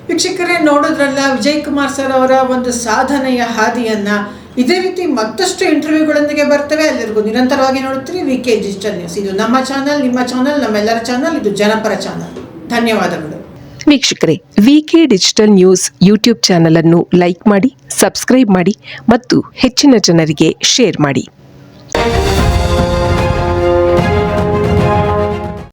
ವೀಕ್ಷಕರೇ, ನೋಡೋದ್ರಲ್ಲ ವಿಜಯಕುಮಾರ್ ಸರ್ ಅವರ ಒಂದು ಸಾಧನೆಯ ಹಾದಿಯನ್ನು. ಇದೇ ರೀತಿ ಮತ್ತಷ್ಟು ಇಂಟರ್ವ್ಯೂಗಳೊಂದಿಗೆ ಬರ್ತವೆ. ಎಲ್ಲರಿಗೂ ನಿರಂತರವಾಗಿ ನೋಡುತ್ತೀರಿ VK ಡಿಜಿಟಲ್ ನ್ಯೂಸ್. ಇದು ನಮ್ಮ ಚಾನಲ್, ನಿಮ್ಮ ಚಾನಲ್, ನಮ್ಮೆಲ್ಲರ ಚಾನಲ್. ಇದು ಜನಪರ ಚಾನಲ್. ಧನ್ಯವಾದಗಳು. ವೀಕ್ಷಕರೇ, VK digital news YouTube channel ಅನ್ನು ಲೈಕ್ ಮಾಡಿ, ಸಬ್ಸ್ಕ್ರೈಬ್ ಮಾಡಿ ಮತ್ತು ಹೆಚ್ಚಿನ ಜನರಿಗೆ ಶೇರ್ ಮಾಡಿ.